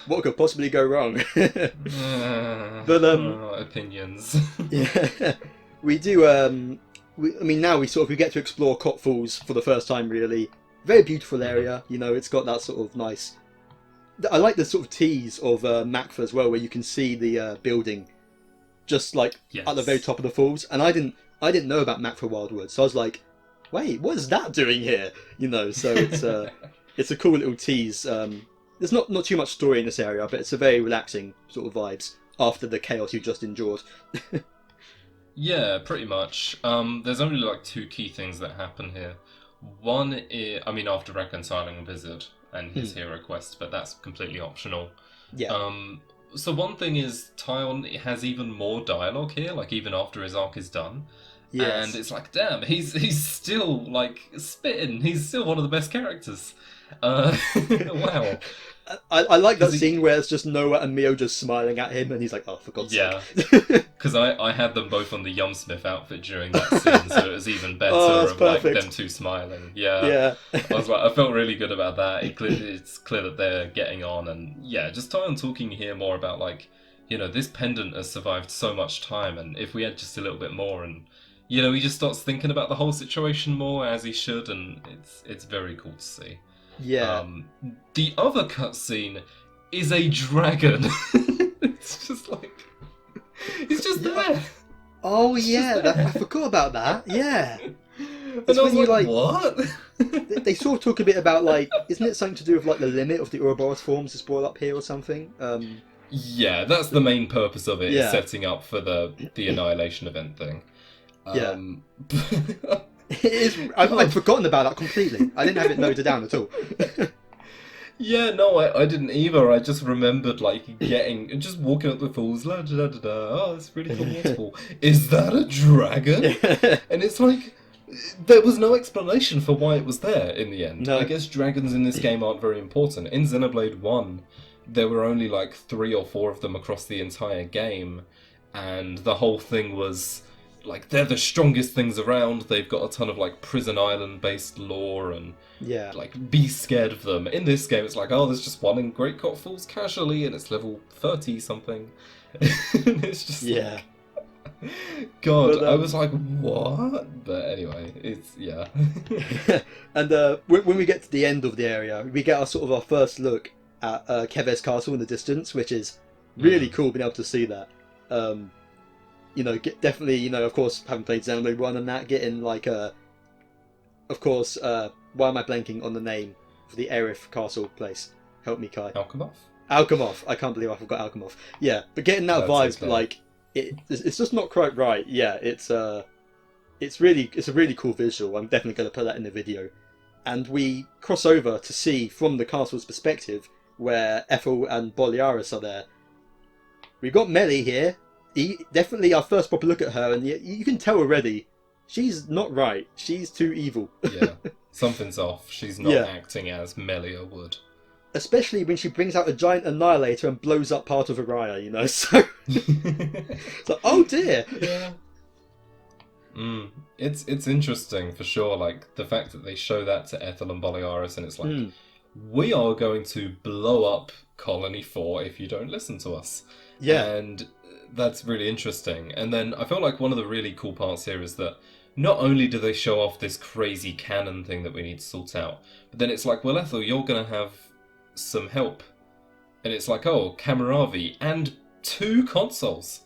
[SPEAKER 1] what could possibly go wrong? But
[SPEAKER 2] opinions.
[SPEAKER 1] Yeah, we do. I mean, now we get to explore Cotte Falls for the first time. Really, very beautiful area. You know, it's got that sort of nice. I like the sort of tease of Maktha as well, where you can see the building, just like at the very top of the falls. And I didn't know about Maktha Wildwood, so I was like, wait, what is that doing here? You know, so it's a cool little tease. There's not too much story in this area, but it's a very relaxing sort of vibes after the chaos you just endured.
[SPEAKER 2] Yeah, pretty much. There's only like two key things that happen here. One is, I mean, after reconciling Wizard and his hero quest, but that's completely optional.
[SPEAKER 1] Yeah.
[SPEAKER 2] So one thing is Taion has even more dialogue here, like even after his arc is done. Yes. And it's like, damn, he's still like spitting. He's still one of the best characters. Wow.
[SPEAKER 1] I like that scene where it's just Noah and Mio just smiling at him, and he's like, oh, for God's sake.
[SPEAKER 2] Because I had them both on the Yumsmith outfit during that scene, so it was even better of like them two smiling. Yeah. I was like, I felt really good about that. It's clear that they're getting on, and yeah, just Taion talking here more about, like, you know, this pendant has survived so much time, and if we had just a little bit more, and, you know, he just starts thinking about the whole situation more, as he should, and it's very cool to see.
[SPEAKER 1] Yeah.
[SPEAKER 2] The other cutscene is a dragon. It's just like, it's just there.
[SPEAKER 1] Oh yeah, I forgot about that. Yeah.
[SPEAKER 2] And I was
[SPEAKER 1] when you,
[SPEAKER 2] like,
[SPEAKER 1] like,
[SPEAKER 2] what?
[SPEAKER 1] they sort of talk a bit about, like, isn't it something to do with, like, the limit of the Ouroboros forms is brought up here or something?
[SPEAKER 2] Yeah, that's the main purpose of it, is
[SPEAKER 1] Yeah.
[SPEAKER 2] setting up for the Annihilation event thing.
[SPEAKER 1] Yeah. It is, I'd forgotten about that completely. I didn't have it noted down at all.
[SPEAKER 2] Yeah, no, I didn't either. I just remembered, like, just walking up the falls, la da da da da. Oh, it's really cool waterfall. Is that a dragon? And it's like, there was no explanation for why it was there in the end.
[SPEAKER 1] No.
[SPEAKER 2] I guess dragons in this game aren't very important. In Xenoblade 1, there were only like 3 or 4 of them across the entire game, and the whole thing was like, they're the strongest things around. They've got a ton of like Prison Island based lore, and like, be scared of them. In this game, it's like, oh, there's just one in Great Cotte Falls casually, and it's level 30 something. It's just like, God, I was like, what? But anyway, it's, yeah.
[SPEAKER 1] And when we get to the end of the area, we get our first look at Keves Castle in the distance, which is really cool being able to see that. Definitely, of course, having played Xenoblade 1 and that, getting like of course, why am I blanking on the name for the Aerith Castle place? Help me, Kai. Alchemoth. I can't believe I forgot Alchemoth. Yeah, but getting that vibe, okay. Like, it's just not quite right. Yeah, it's a really cool visual. I'm definitely going to put that in the video. And we cross over to see from the castle's perspective where Ethel and Borealis are there. We've got Melia here. Definitely our first proper look at her, and you can tell already she's not right. She's too evil.
[SPEAKER 2] Yeah, something's off. She's not acting as Melia would.
[SPEAKER 1] Especially when she brings out a giant annihilator and blows up part of Urayan, so... so, oh dear!
[SPEAKER 2] Yeah. It's interesting, for sure, like, the fact that they show that to Ethel and Borealis, and it's like, we are going to blow up Colony 4 if you don't listen to us.
[SPEAKER 1] Yeah.
[SPEAKER 2] And that's really interesting. And then I feel like one of the really cool parts here is that not only do they show off this crazy canon thing that we need to sort out, but then it's like, well, Ethel, you're going to have some help. And it's like, oh, Cammuravi and 2 consuls.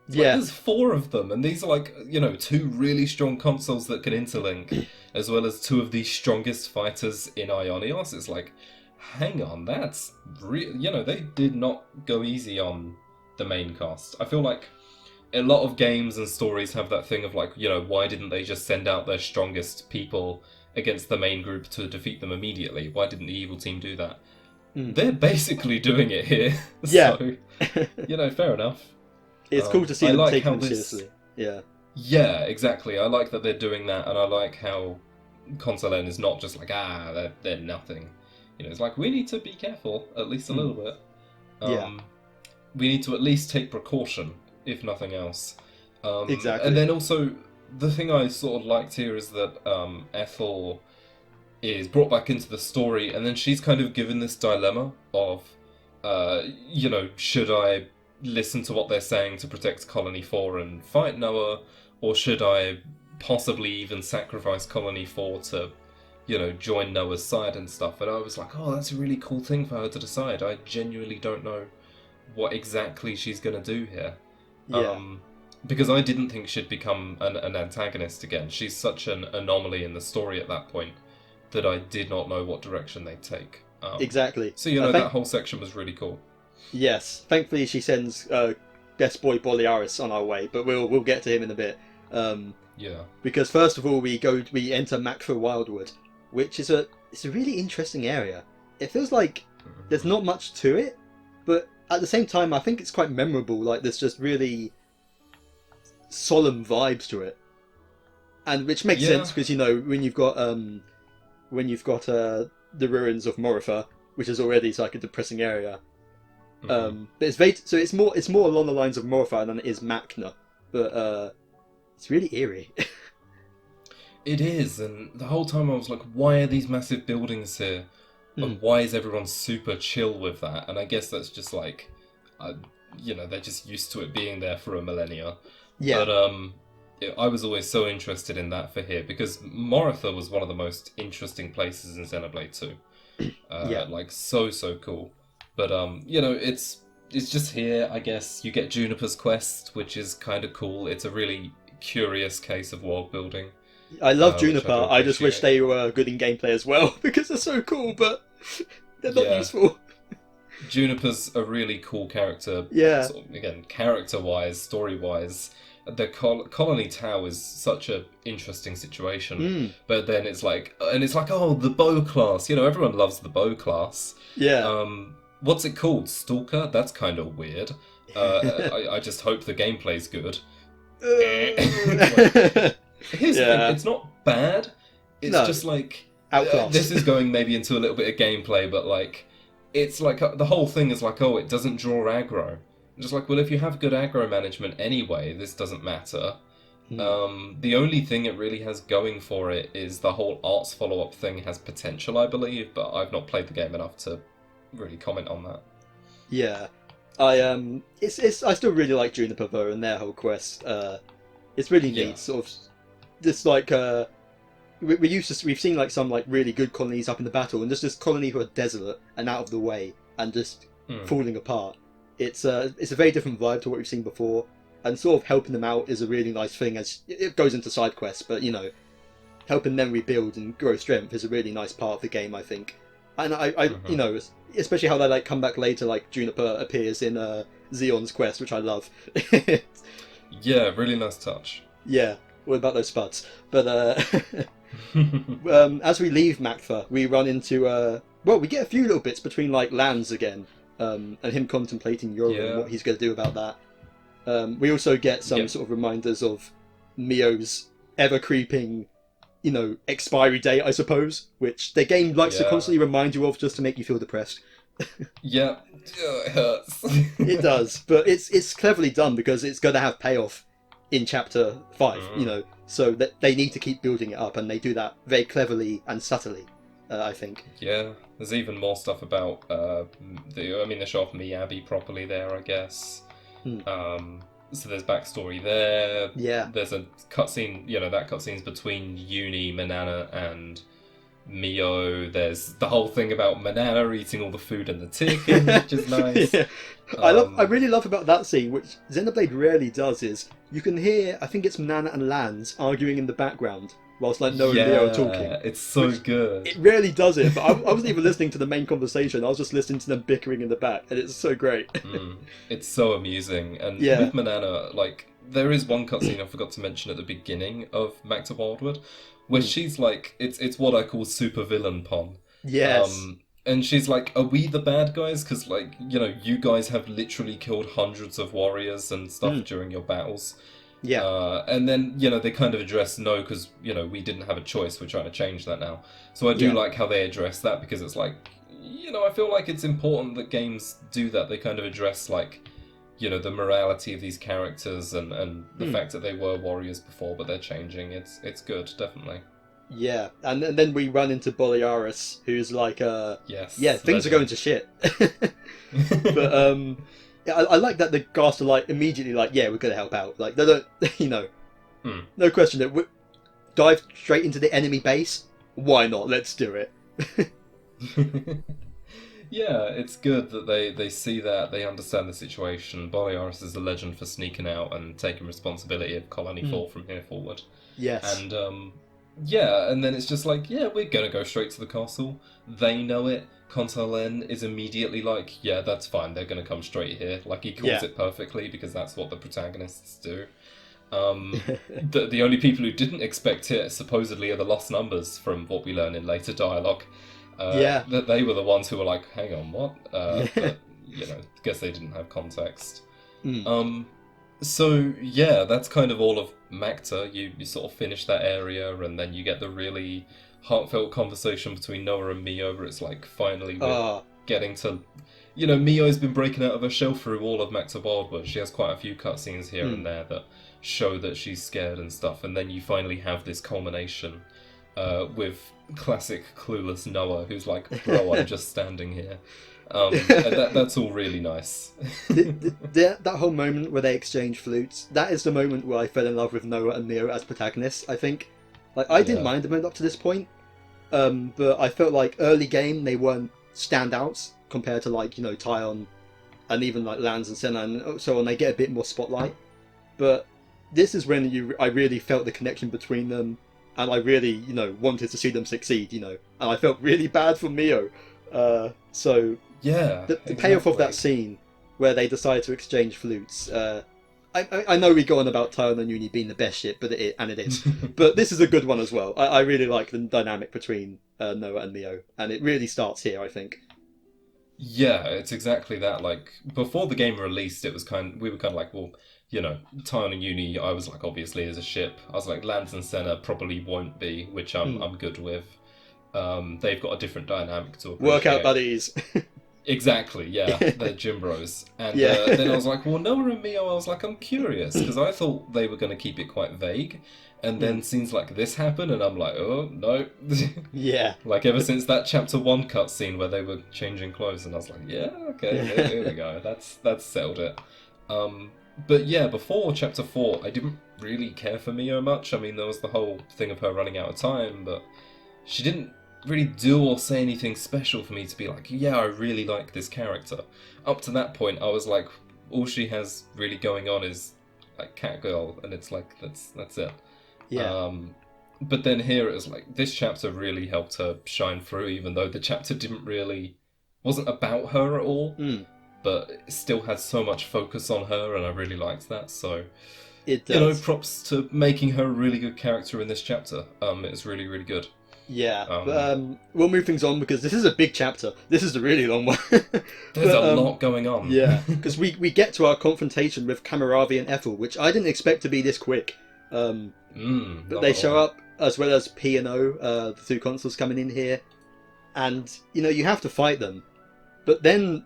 [SPEAKER 2] It's like, there's 4 of them, and these are like, 2 really strong consuls that can interlink, as well as 2 of the strongest fighters in Aionios. It's like, hang on, that's they did not go easy on the main cast. I feel like a lot of games and stories have that thing of like, why didn't they just send out their strongest people against the main group to defeat them immediately? Why didn't the evil team do that? They're basically doing it here.
[SPEAKER 1] Yeah.
[SPEAKER 2] So, fair enough.
[SPEAKER 1] It's cool to see them taking it seriously. Yeah.
[SPEAKER 2] Yeah, exactly. I like that they're doing that, and I like how Consul N is not just like, they're nothing. It's like, we need to be careful, at least a little bit. We need to at least take precaution, if nothing else.
[SPEAKER 1] Exactly.
[SPEAKER 2] And then also, the thing I sort of liked here is that Ethel is brought back into the story, and then she's kind of given this dilemma of, should I listen to what they're saying to protect Colony 4 and fight Noah, or should I possibly even sacrifice Colony 4 to, join Noah's side and stuff? And I was like, oh, that's a really cool thing for her to decide. I genuinely don't know what exactly she's going to do here.
[SPEAKER 1] Yeah.
[SPEAKER 2] Because I didn't think she'd become an antagonist again. She's such an anomaly in the story at that point that I did not know what direction they'd take.
[SPEAKER 1] Exactly.
[SPEAKER 2] So, that whole section was really cool.
[SPEAKER 1] Yes. Thankfully, she sends best boy Borealis on our way, but we'll get to him in a bit.
[SPEAKER 2] Yeah.
[SPEAKER 1] Because first of all, we enter Maktha Wildwood, which is it's a really interesting area. It feels like there's not much to it, but at the same time, I think it's quite memorable. Like, there's just really solemn vibes to it, and which makes sense because when you've got the ruins of Moritha, which is already like a depressing area. But it's more along the lines of Moritha than it is Maktha, but it's really eerie.
[SPEAKER 2] It is, and the whole time I was like, why are these massive buildings here? And why is everyone super chill with that? And I guess that's just like, they're just used to it being there for a millennia. Yeah. But I was always so interested in that for here, because Moritha was one of the most interesting places in Xenoblade 2. Like, so cool. But, it's just here, I guess. You get Juniper's quest, which is kind of cool. It's a really curious case of world building.
[SPEAKER 1] I love
[SPEAKER 2] which I
[SPEAKER 1] Juniper.
[SPEAKER 2] do
[SPEAKER 1] I just wish
[SPEAKER 2] appreciate.
[SPEAKER 1] they were good in gameplay as well, because they're so cool, but they're not
[SPEAKER 2] Yeah.
[SPEAKER 1] useful.
[SPEAKER 2] Juniper's a really cool character.
[SPEAKER 1] Yeah.
[SPEAKER 2] Sort of, again, character-wise, story-wise. The Colony Tau is such a interesting situation, but then it's like, oh, the bow class. Everyone loves the bow class.
[SPEAKER 1] Yeah.
[SPEAKER 2] What's it called? Stalker? That's kind of weird. I just hope the gameplay's good. Here's the thing, it's not bad. It's just like
[SPEAKER 1] outclassed.
[SPEAKER 2] This is going maybe into a little bit of gameplay, but like it's like the whole thing is like, oh, it doesn't draw aggro. Just like, well, if you have good aggro management anyway, this doesn't matter. The only thing it really has going for it is the whole arts follow-up thing has potential, I believe, but I've not played the game enough to really comment on that.
[SPEAKER 1] Yeah. I still really like Juniper though, and their whole quest. It's really neat, sort of. Just like we've seen like some like really good colonies up in the battle, and just this colony who are desolate and out of the way and just falling apart. It's a very different vibe to what we've seen before, and sort of helping them out is a really nice thing. As it goes into side quests, but helping them rebuild and grow strength is a really nice part of the game, I think. And I especially how they like come back later, like Juniper appears in Xeon's quest, which I love.
[SPEAKER 2] Yeah, really nice touch.
[SPEAKER 1] Yeah, what about those spuds? But as we leave Maktha, we run into we get a few little bits between like lands again, and him contemplating Joran and what he's going to do about that. We also get some sort of reminders of Mio's ever creeping, expiry date, I suppose, which the game likes to constantly remind you of just to make you feel depressed.
[SPEAKER 2] Yeah, it hurts.
[SPEAKER 1] It does, but it's cleverly done because it's going to have payoff in chapter 5, so that they need to keep building it up, and they do that very cleverly and subtly, I think.
[SPEAKER 2] Yeah, there's even more stuff about they show off Miyabi properly there, I guess. So there's backstory there.
[SPEAKER 1] Yeah.
[SPEAKER 2] There's a cutscene, that cutscene's between Eunie, Manana, and Mio. There's the whole thing about Manana eating all the food in the chicken, which is nice.
[SPEAKER 1] Yeah. I really love about that scene, which Xenoblade rarely does, is you can hear, I think it's Manana and Lanz arguing in the background, whilst like Noah and Leo are talking.
[SPEAKER 2] It's so good.
[SPEAKER 1] It rarely does it, but I wasn't even listening to the main conversation, I was just listening to them bickering in the back, and it's so great.
[SPEAKER 2] It's so amusing, and with Manana, like, there is one cutscene I forgot to mention at the beginning of Maktha Wildwood, where she's like, it's what I call super villain pon.
[SPEAKER 1] Yes.
[SPEAKER 2] And she's like, are we the bad guys? Because, like, you guys have literally killed hundreds of warriors and stuff during your battles.
[SPEAKER 1] Yeah.
[SPEAKER 2] And then, they kind of address no, because, we didn't have a choice. We're trying to change that now. So I do like how they address that, because it's like, I feel like it's important that games do that. They kind of address, like, the morality of these characters and the fact that they were warriors before, but they're changing. It's good, definitely.
[SPEAKER 1] Yeah, and then we run into Borealis, who's like, things are going to shit. But I like that the Ghast are like immediately like, yeah, we're going to help out. Like, they don't, no question that we dive straight into the enemy base. Why not? Let's do it.
[SPEAKER 2] Yeah, it's good that they see that, they understand the situation. Borealis is a legend for sneaking out and taking responsibility of Colony 4 from here forward.
[SPEAKER 1] Yes.
[SPEAKER 2] And and then it's just like, we're gonna go straight to the castle. They know it. Consul N is immediately like, yeah, that's fine, they're gonna come straight here. Like, he calls it perfectly, because that's what the protagonists do. The only people who didn't expect it, supposedly, are the lost numbers, from what we learn in later dialogue. That they were the ones who were like, hang on, what? But, guess they didn't have context. So, that's kind of all of Maktha. You sort of finish that area, and then you get the really heartfelt conversation between Noah and Mio, where it's like, finally we're getting to... Mio's been breaking out of her shell through all of Maktha Wildwood. She has quite a few cutscenes here and there that show that she's scared and stuff, and then you finally have this culmination with classic clueless Noah, who's like, bro, I'm just standing here. That's all really nice.
[SPEAKER 1] That whole moment where they exchange flutes, that is the moment where I fell in love with Noah and Mio as protagonists, I think. Like, I didn't mind them up to this point, but I felt like early game they weren't standouts compared to, like, Taion and even like Lanz and Senna and so on. They get a bit more spotlight, but this is when I really felt the connection between them, and I really, wanted to see them succeed, and I felt really bad for Mio. So
[SPEAKER 2] yeah,
[SPEAKER 1] the payoff of that scene where they decide to exchange flutes. I know we go on about Taion and Eunie being the best ship, but it is. But this is a good one as well. I really like the dynamic between Noah and Mio, and it really starts here, I think.
[SPEAKER 2] Yeah, it's exactly that. Like, before the game released, we were kind of like, well, Taion and Eunie, I was like, obviously, as a ship. I was like, Lance and Senna probably won't be, which I'm good with. They've got a different dynamic to appreciate.
[SPEAKER 1] Workout buddies.
[SPEAKER 2] Exactly, yeah, they're gym bros. And then I was like, well, Noah and Mio, I was like, I'm curious, because I thought they were going to keep it quite vague. And then scenes like this happen, and I'm like, oh, no.
[SPEAKER 1] Yeah.
[SPEAKER 2] Like, ever since that Chapter 1 cutscene where they were changing clothes, and I was like, yeah, okay, here we go. That's settled it. But yeah, before Chapter 4, I didn't really care for Mio much. I mean, there was the whole thing of her running out of time, but she didn't really do or say anything special for me to be like, yeah, I really like this character. Up to that point, I was like, all she has really going on is like Catgirl, and it's like, that's it.
[SPEAKER 1] Yeah.
[SPEAKER 2] But then here it was like, this chapter really helped her shine through, even though the chapter wasn't about her at all, but it still had so much focus on her, and I really liked that. So,
[SPEAKER 1] it does.
[SPEAKER 2] Props to making her a really good character in this chapter. It's really, really good.
[SPEAKER 1] Yeah, but we'll move things on because this is a big chapter. This is a really long one.
[SPEAKER 2] There's a lot going on.
[SPEAKER 1] Yeah, because we get to our confrontation with Cammuravi and Ethel, which I didn't expect to be this quick. But they show up, as well as P and O, the two consuls coming in here. And, you have to fight them. But then,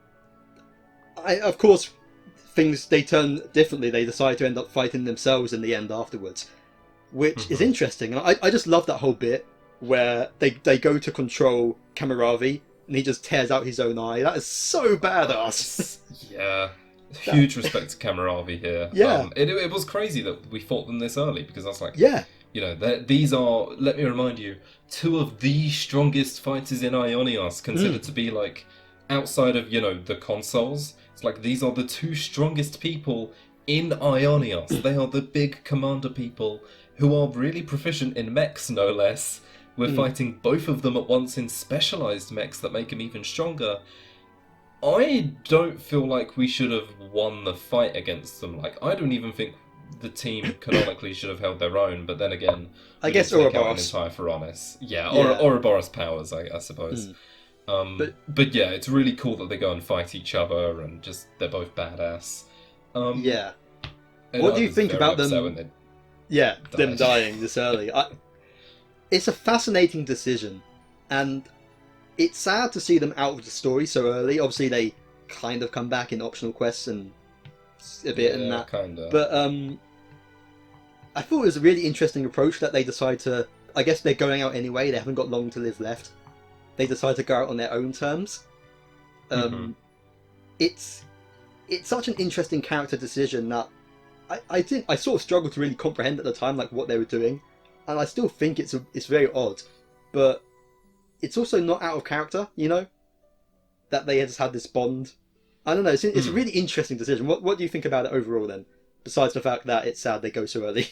[SPEAKER 1] of course, they turn differently. They decide to end up fighting themselves in the end afterwards. Which is interesting. And I just love that whole bit where they go to control Cammuravi, and he just tears out his own eye. That is so badass.
[SPEAKER 2] Yeah. Huge respect to Cammuravi here.
[SPEAKER 1] Yeah.
[SPEAKER 2] It was crazy that we fought them this early, because I was like,
[SPEAKER 1] yeah,
[SPEAKER 2] these are, let me remind you, two of the strongest fighters in Aionios, considered to be like, outside of, the consuls. It's like, these are the two strongest people in Aionios. They are the big commander people who are really proficient in mechs, no less. We're fighting both of them at once in specialised mechs that make them even stronger. I don't feel like we should have won the fight against them. Like, I don't even think the team canonically should have held their own, but then again,
[SPEAKER 1] I guess Ouroboros.
[SPEAKER 2] An entire Ferronis. Yeah, Ouroboros powers, I suppose. But yeah, it's really cool that they go and fight each other, and just, they're both badass.
[SPEAKER 1] Yeah. What do you think about them? Yeah, them dying this early. It's a fascinating decision, and it's sad to see them out of the story so early. Obviously, they kind of come back in optional quests and a bit and that.
[SPEAKER 2] Kinda.
[SPEAKER 1] But I thought it was a really interesting approach that they decide to... I guess they're going out anyway. They haven't got long to live left. They decide to go out on their own terms. It's such an interesting character decision that I sort of struggled to really comprehend at the time, like, what they were doing. And I still think it's very odd, but it's also not out of character, that they just had this bond. I don't know, it's a really interesting decision. What do you think about it overall then? Besides the fact that it's sad they go so early.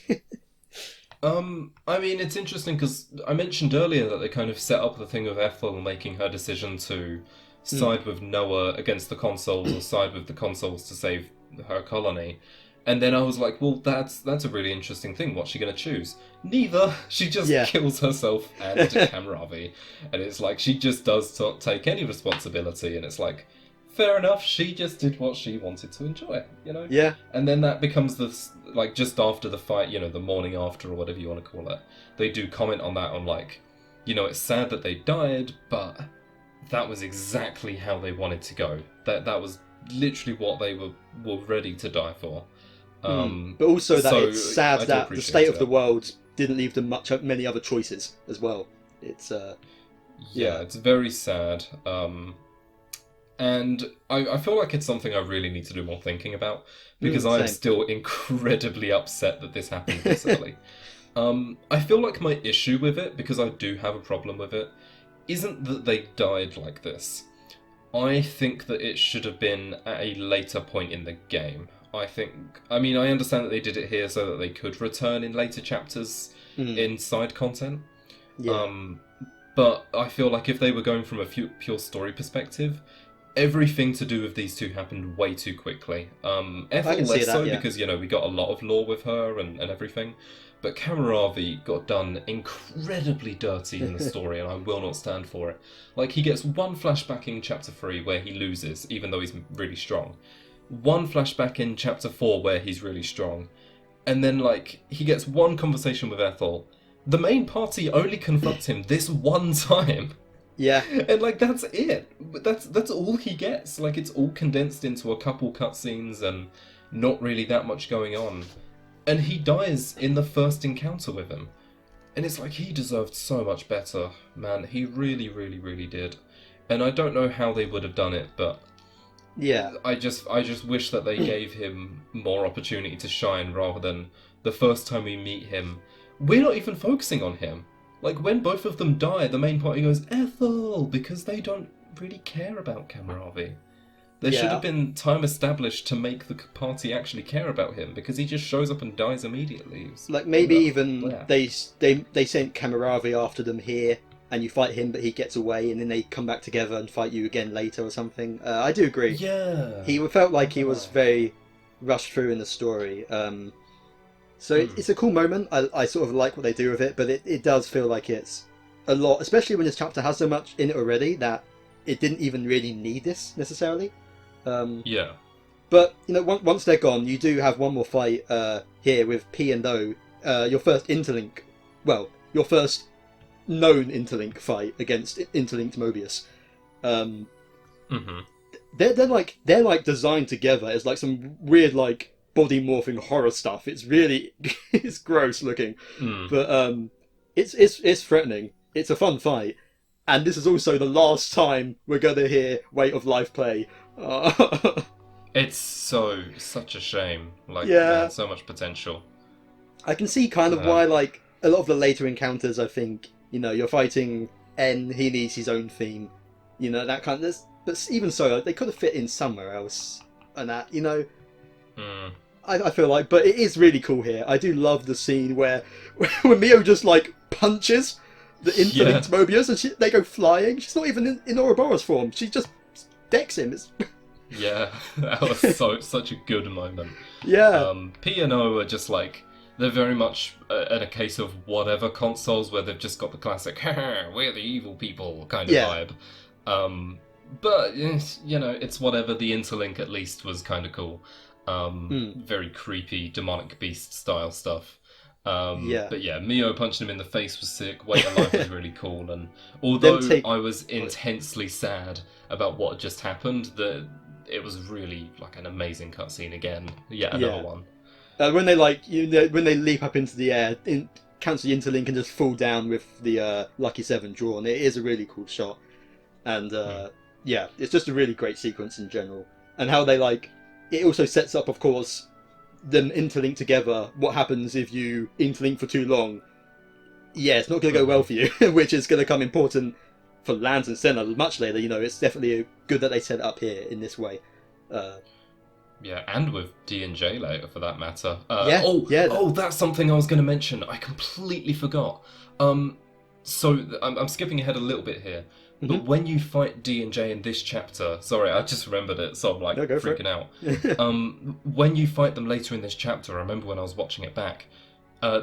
[SPEAKER 2] I mean, it's interesting because I mentioned earlier that they kind of set up the thing of Ethel making her decision to side with Noah against the consuls, or side with the consuls to save her colony. And then I was like, well, that's a really interesting thing. What's she going to choose? Neither. She just kills herself and Cammuravi. And it's like, she just does not take any responsibility. And it's like, fair enough, she just did what she wanted to enjoy,
[SPEAKER 1] Yeah.
[SPEAKER 2] And then that becomes like, just after the fight, the morning after, or whatever you want to call it. They do comment on that, on like, it's sad that they died, but that was exactly how they wanted to go. That was literally what they were ready to die for.
[SPEAKER 1] But also that it's sad that the state of the world didn't leave them many other choices as well. It's
[SPEAKER 2] it's very sad. And I feel like it's something I really need to do more thinking about, because I'm still incredibly upset that this happened this early. I feel like my issue with it, because I do have a problem with it, isn't that they died like this. I think that it should have been at a later point in the game. I understand that they did it here so that they could return in later chapters in side content.
[SPEAKER 1] Yeah.
[SPEAKER 2] But I feel like if they were going from a pure story perspective, everything to do with these two happened way too quickly. Ethel less so, because, you know, we got a lot of lore with her and everything. But Cammuravi got done incredibly dirty in the story, and I will not stand for it. Like, he gets one flashback in Chapter 3 where he loses, even though he's really strong. One flashback in Chapter 4 where he's really strong. And then, like, he gets one conversation with Ethel. The main party only confronts him this one time.
[SPEAKER 1] Yeah.
[SPEAKER 2] And, like, that's it. That's all he gets. Like, it's all condensed into a couple cutscenes and not really that much going on. And he dies in the first encounter with him. And it's like, he deserved so much better. Man, he really, really, really did. And I don't know how they would have done it, but...
[SPEAKER 1] Yeah.
[SPEAKER 2] I just wish that they gave him more opportunity to shine, rather than the first time we meet him. We're not even focusing on him. Like, when both of them die, the main party goes, Ethel! Because they don't really care about Cammuravi. There should have been time established to make the party actually care about him, because he just shows up and dies immediately.
[SPEAKER 1] Like, maybe even they sent Cammuravi after them here, and you fight him, but he gets away, and then they come back together and fight you again later or something. I do agree.
[SPEAKER 2] Yeah.
[SPEAKER 1] He felt like he was very rushed through in the story. So it's a cool moment. I sort of like what they do with it, but it does feel like it's a lot, especially when this chapter has so much in it already that it didn't even really need this necessarily.
[SPEAKER 2] Yeah.
[SPEAKER 1] But, you know, once they're gone, you do have one more fight here with P and O. Your first interlink, well, your first known interlink fight against interlinked Moebius. They're like designed together as like some weird like body morphing horror stuff. It's really it's gross looking, but it's threatening. It's a fun fight, and this is also the last time we're gonna hear Weight of Life play.
[SPEAKER 2] It's such a shame. Like, man, so much potential.
[SPEAKER 1] I can see kind of why, like, a lot of the later encounters, I think, you know, you're fighting N, he needs his own theme, you know, that kind of... But even so, like, they could have fit in somewhere else, and that, you know... I feel like, but it is really cool here. I do love the scene where Mio just, like, punches the interlinked Moebius, and they go flying. She's not even in Ouroboros form. She just decks him.
[SPEAKER 2] Yeah, that was such a good moment.
[SPEAKER 1] Yeah.
[SPEAKER 2] P and O are just like, they're very much in a case of whatever consoles where they've just got the classic, we're the evil people kind of vibe. But, you know, it's whatever. The interlink at least was kind of cool. Very creepy, demonic beast style stuff. But yeah, Mio punching him in the face was sick. Weight of Life was really cool. And although I was intensely sad about what had just happened, that it was really like an amazing cutscene again. Yet another one.
[SPEAKER 1] When they when they leap up into the air, cancel the interlink and just fall down with the Lucky 7 drawn. It is a really cool shot, and it's just a really great sequence in general. And how they it also sets up, of course, them interlink together. What happens if you interlink for too long? Yeah, it's not going to go well for you, which is going to come important for Lands and Senna much later. You know, it's definitely good that they set it up here in this way.
[SPEAKER 2] Yeah, and with D and J later, for that matter. That's something I was going to mention. I completely forgot. So I'm skipping ahead a little bit here. But when you fight D and J in this chapter, sorry, I just remembered it, so I'm freaking out. When you fight them later in this chapter, I remember when I was watching it back,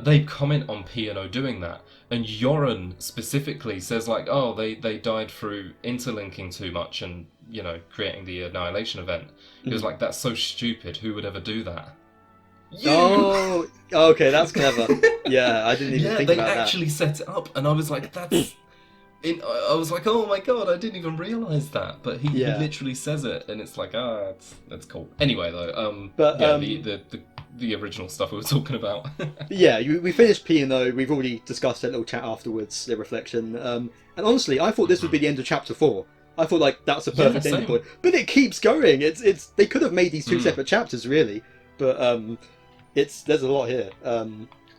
[SPEAKER 2] they comment on P and O doing that, and Joran specifically says they died through interlinking too much and, you know, creating the annihilation event. He was like, that's so stupid. Who would ever do that? You!
[SPEAKER 1] Oh, okay, that's clever. Yeah, I didn't even think about that.
[SPEAKER 2] Yeah, they actually set it up, and I was like, that's. I was like, oh my god, I didn't even realise that. But he literally says it, and it's like, that's cool. Anyway, though, the original stuff we were talking about.
[SPEAKER 1] We finished P and O. We've already discussed that little chat afterwards, the reflection. And honestly, I thought this would be the end of chapter 4. I thought that's a perfect ending point, but it keeps going. It's they could have made these two separate chapters really, but there's a lot here.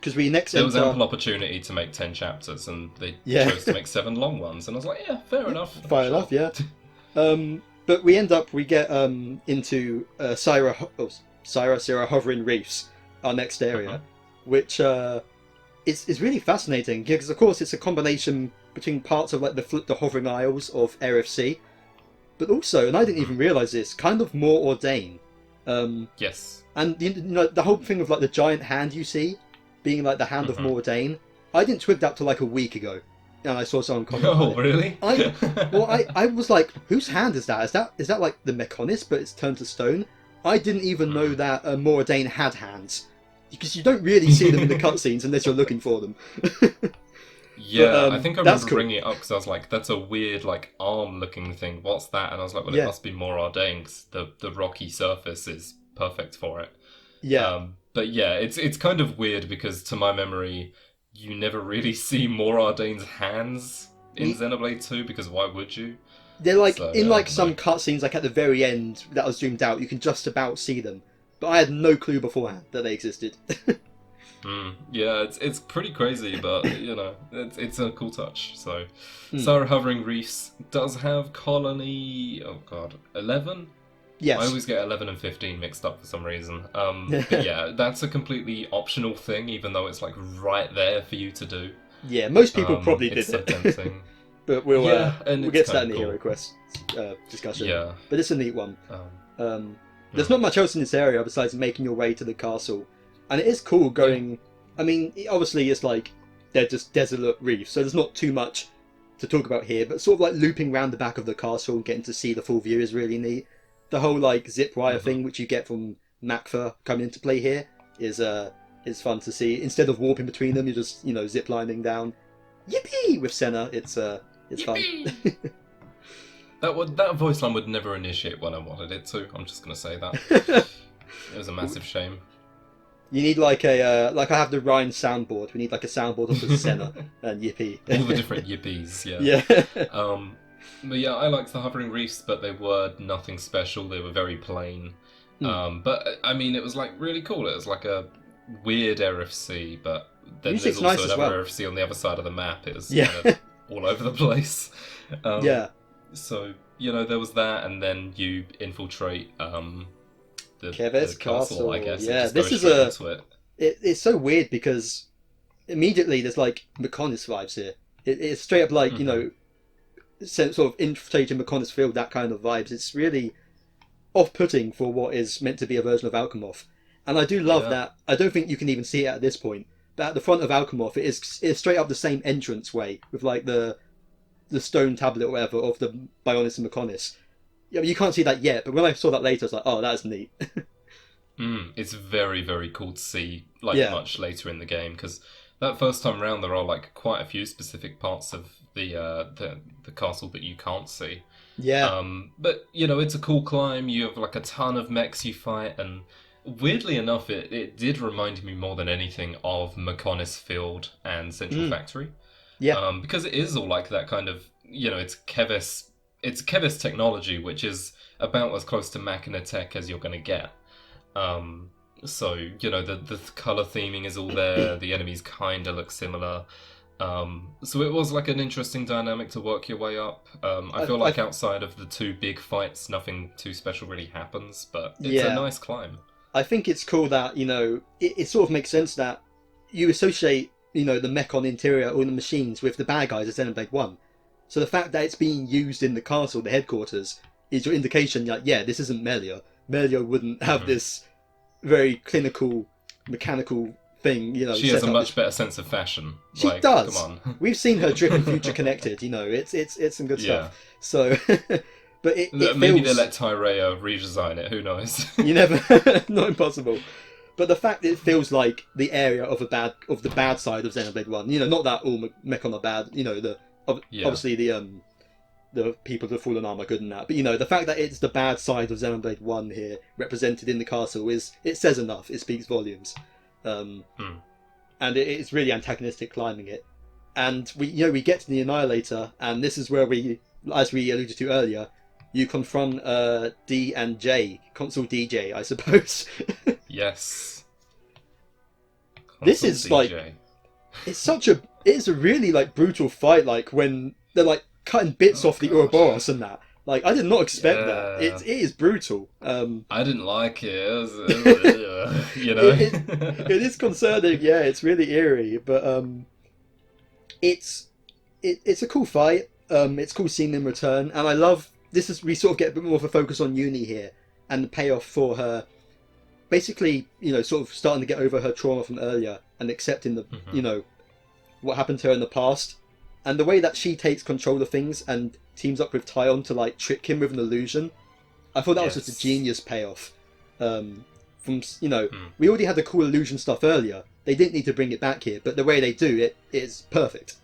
[SPEAKER 1] Because there
[SPEAKER 2] was ample opportunity to make 10 chapters, and they chose to make 7 long ones, and I was like, yeah, fair enough.
[SPEAKER 1] Fair enough, yeah. But we get into Syrah hovering reefs, our next area, which it's really fascinating because, of course, it's a combination between parts of like the hovering isles of RFC, but also, and I didn't even realise this, kind of more ordained.
[SPEAKER 2] Yes.
[SPEAKER 1] And the whole thing of like the giant hand you see being like the hand of Mordain, I didn't twig that till like a week ago, and I saw someone comment.
[SPEAKER 2] Oh, really?
[SPEAKER 1] I was like, whose hand is that? Is that like the Mechonis, but it's turned to stone? I didn't even know that Mordain had hands, because you don't really see them in the cutscenes unless you're looking for them.
[SPEAKER 2] Yeah, but, I think I remember
[SPEAKER 1] cool.
[SPEAKER 2] bringing it up because I was like, that's a weird, like, arm-looking thing. What's that? And I was like, well, it must be Mordain because the rocky surface is perfect for it.
[SPEAKER 1] Yeah.
[SPEAKER 2] But yeah, it's kind of weird because, to my memory, you never really see Mordain's hands in Xenoblade 2 because why would you?
[SPEAKER 1] They're like, some cutscenes, like at the very end that was zoomed out, you can just about see them. But I had no clue beforehand that they existed.
[SPEAKER 2] Yeah, it's pretty crazy, but it's a cool touch. So, Star Hovering Reefs does have colony. Oh god, 11.
[SPEAKER 1] Yes.
[SPEAKER 2] I always get 11 and 15 mixed up for some reason. But yeah, that's a completely optional thing, even though it's like right there for you to do.
[SPEAKER 1] Yeah, most people probably did
[SPEAKER 2] so
[SPEAKER 1] it.
[SPEAKER 2] Tempting.
[SPEAKER 1] But we'll get to that in the Hero Quest discussion.
[SPEAKER 2] Yeah.
[SPEAKER 1] But it's a neat one. There's not much else in this area besides making your way to the castle. And it is cool going... I mean, obviously it's like, they're just desolate reefs, so there's not too much to talk about here, but sort of like looping around the back of the castle and getting to see the full view is really neat. The whole like zip wire thing, which you get from Maktha coming into play here, is fun to see. Instead of warping between them, you're just, zip lining down. Yippee! With Senna, it's fun.
[SPEAKER 2] That voice line would never initiate when I wanted it to. I'm just going to say that. It was a massive shame.
[SPEAKER 1] You need like I have the Rhine soundboard. We need like a soundboard of the Senna and Yippee.
[SPEAKER 2] All the different yippies, yeah.
[SPEAKER 1] Yeah.
[SPEAKER 2] But yeah, I liked the Hovering Reefs, but they were nothing special. They were very plain. But I mean, it was like really cool. It was like a weird RFC, but then there's also
[SPEAKER 1] nice
[SPEAKER 2] another RFC on the other side of the map. It was kind of all over the place. So there was that, and then you infiltrate the
[SPEAKER 1] Keves Castle,
[SPEAKER 2] I guess.
[SPEAKER 1] Yeah, this is it's so weird because immediately there's like Mechonis vibes here. It's straight up like sort of infiltrating Mechonis field, that kind of vibes. It's really off-putting for what is meant to be a version of Alchemoth. And I do love that. I don't think you can even see it at this point, but at the front of Alchemoth, it's straight up the same entrance way with like the stone tablet or whatever of the Bionis and Mechonis. Yeah, you can't see that yet, but when I saw that later, I was like, oh, that's neat.
[SPEAKER 2] It's very, very cool to see much later in the game, because that first time round there are like quite a few specific parts of the castle that you can't see.
[SPEAKER 1] Yeah.
[SPEAKER 2] But it's a cool climb. You have like a ton of mechs you fight, and weirdly enough, it did remind me more than anything of Mechonis Field and Central Factory.
[SPEAKER 1] Yeah.
[SPEAKER 2] Because it is all like that kind of it's Keves technology, which is about as close to Machina tech as you're going to get. So the color theming is all there. The enemies kind of look similar. So it was like an interesting dynamic to work your way up. I feel like outside of the two big fights, nothing too special really happens, but it's a nice climb.
[SPEAKER 1] I think it's cool that, it sort of makes sense that you associate, the Mechon interior or the machines with the bad guys of Xenoblade 1. So the fact that it's being used in the castle, the headquarters, is your indication that, this isn't Melia. Melia wouldn't have this very clinical, mechanical thing,
[SPEAKER 2] She has a much better sense of fashion.
[SPEAKER 1] She does.
[SPEAKER 2] Come on.
[SPEAKER 1] We've seen her drip and future connected, it's some good stuff. So, but it
[SPEAKER 2] maybe
[SPEAKER 1] feels...
[SPEAKER 2] they let Tyrea redesign it, who knows?
[SPEAKER 1] You never... Not impossible. But the fact that it feels like the area of the bad side of Xenoblade 1, not that all Mechon are bad, obviously the people of the Fallen Arm are good in that, but the fact that it's the bad side of Xenoblade 1 here represented in the castle it says enough. It speaks volumes. And it's really antagonistic climbing it. And we get to the Annihilator, and this is where we, as we alluded to earlier, you confront D and J, Consul DJ, I suppose.
[SPEAKER 2] Yes.
[SPEAKER 1] This is DJ. Like, it's a really like brutal fight, like when they're like cutting bits off the Ouroboros and that. Like, I did not expect that. It is brutal.
[SPEAKER 2] I didn't like it. You know?
[SPEAKER 1] It is concerning, yeah, it's really eerie, but it's a cool fight. It's cool seeing them return, and I love we sort of get a bit more of a focus on Eunie here, and the payoff for her basically, sort of starting to get over her trauma from earlier and accepting what happened to her in the past. And the way that she takes control of things and teams up with Taion to like trick him with an illusion, I thought that was just a genius payoff. We already had the cool illusion stuff earlier. They didn't need to bring it back here, but the way they do it is perfect.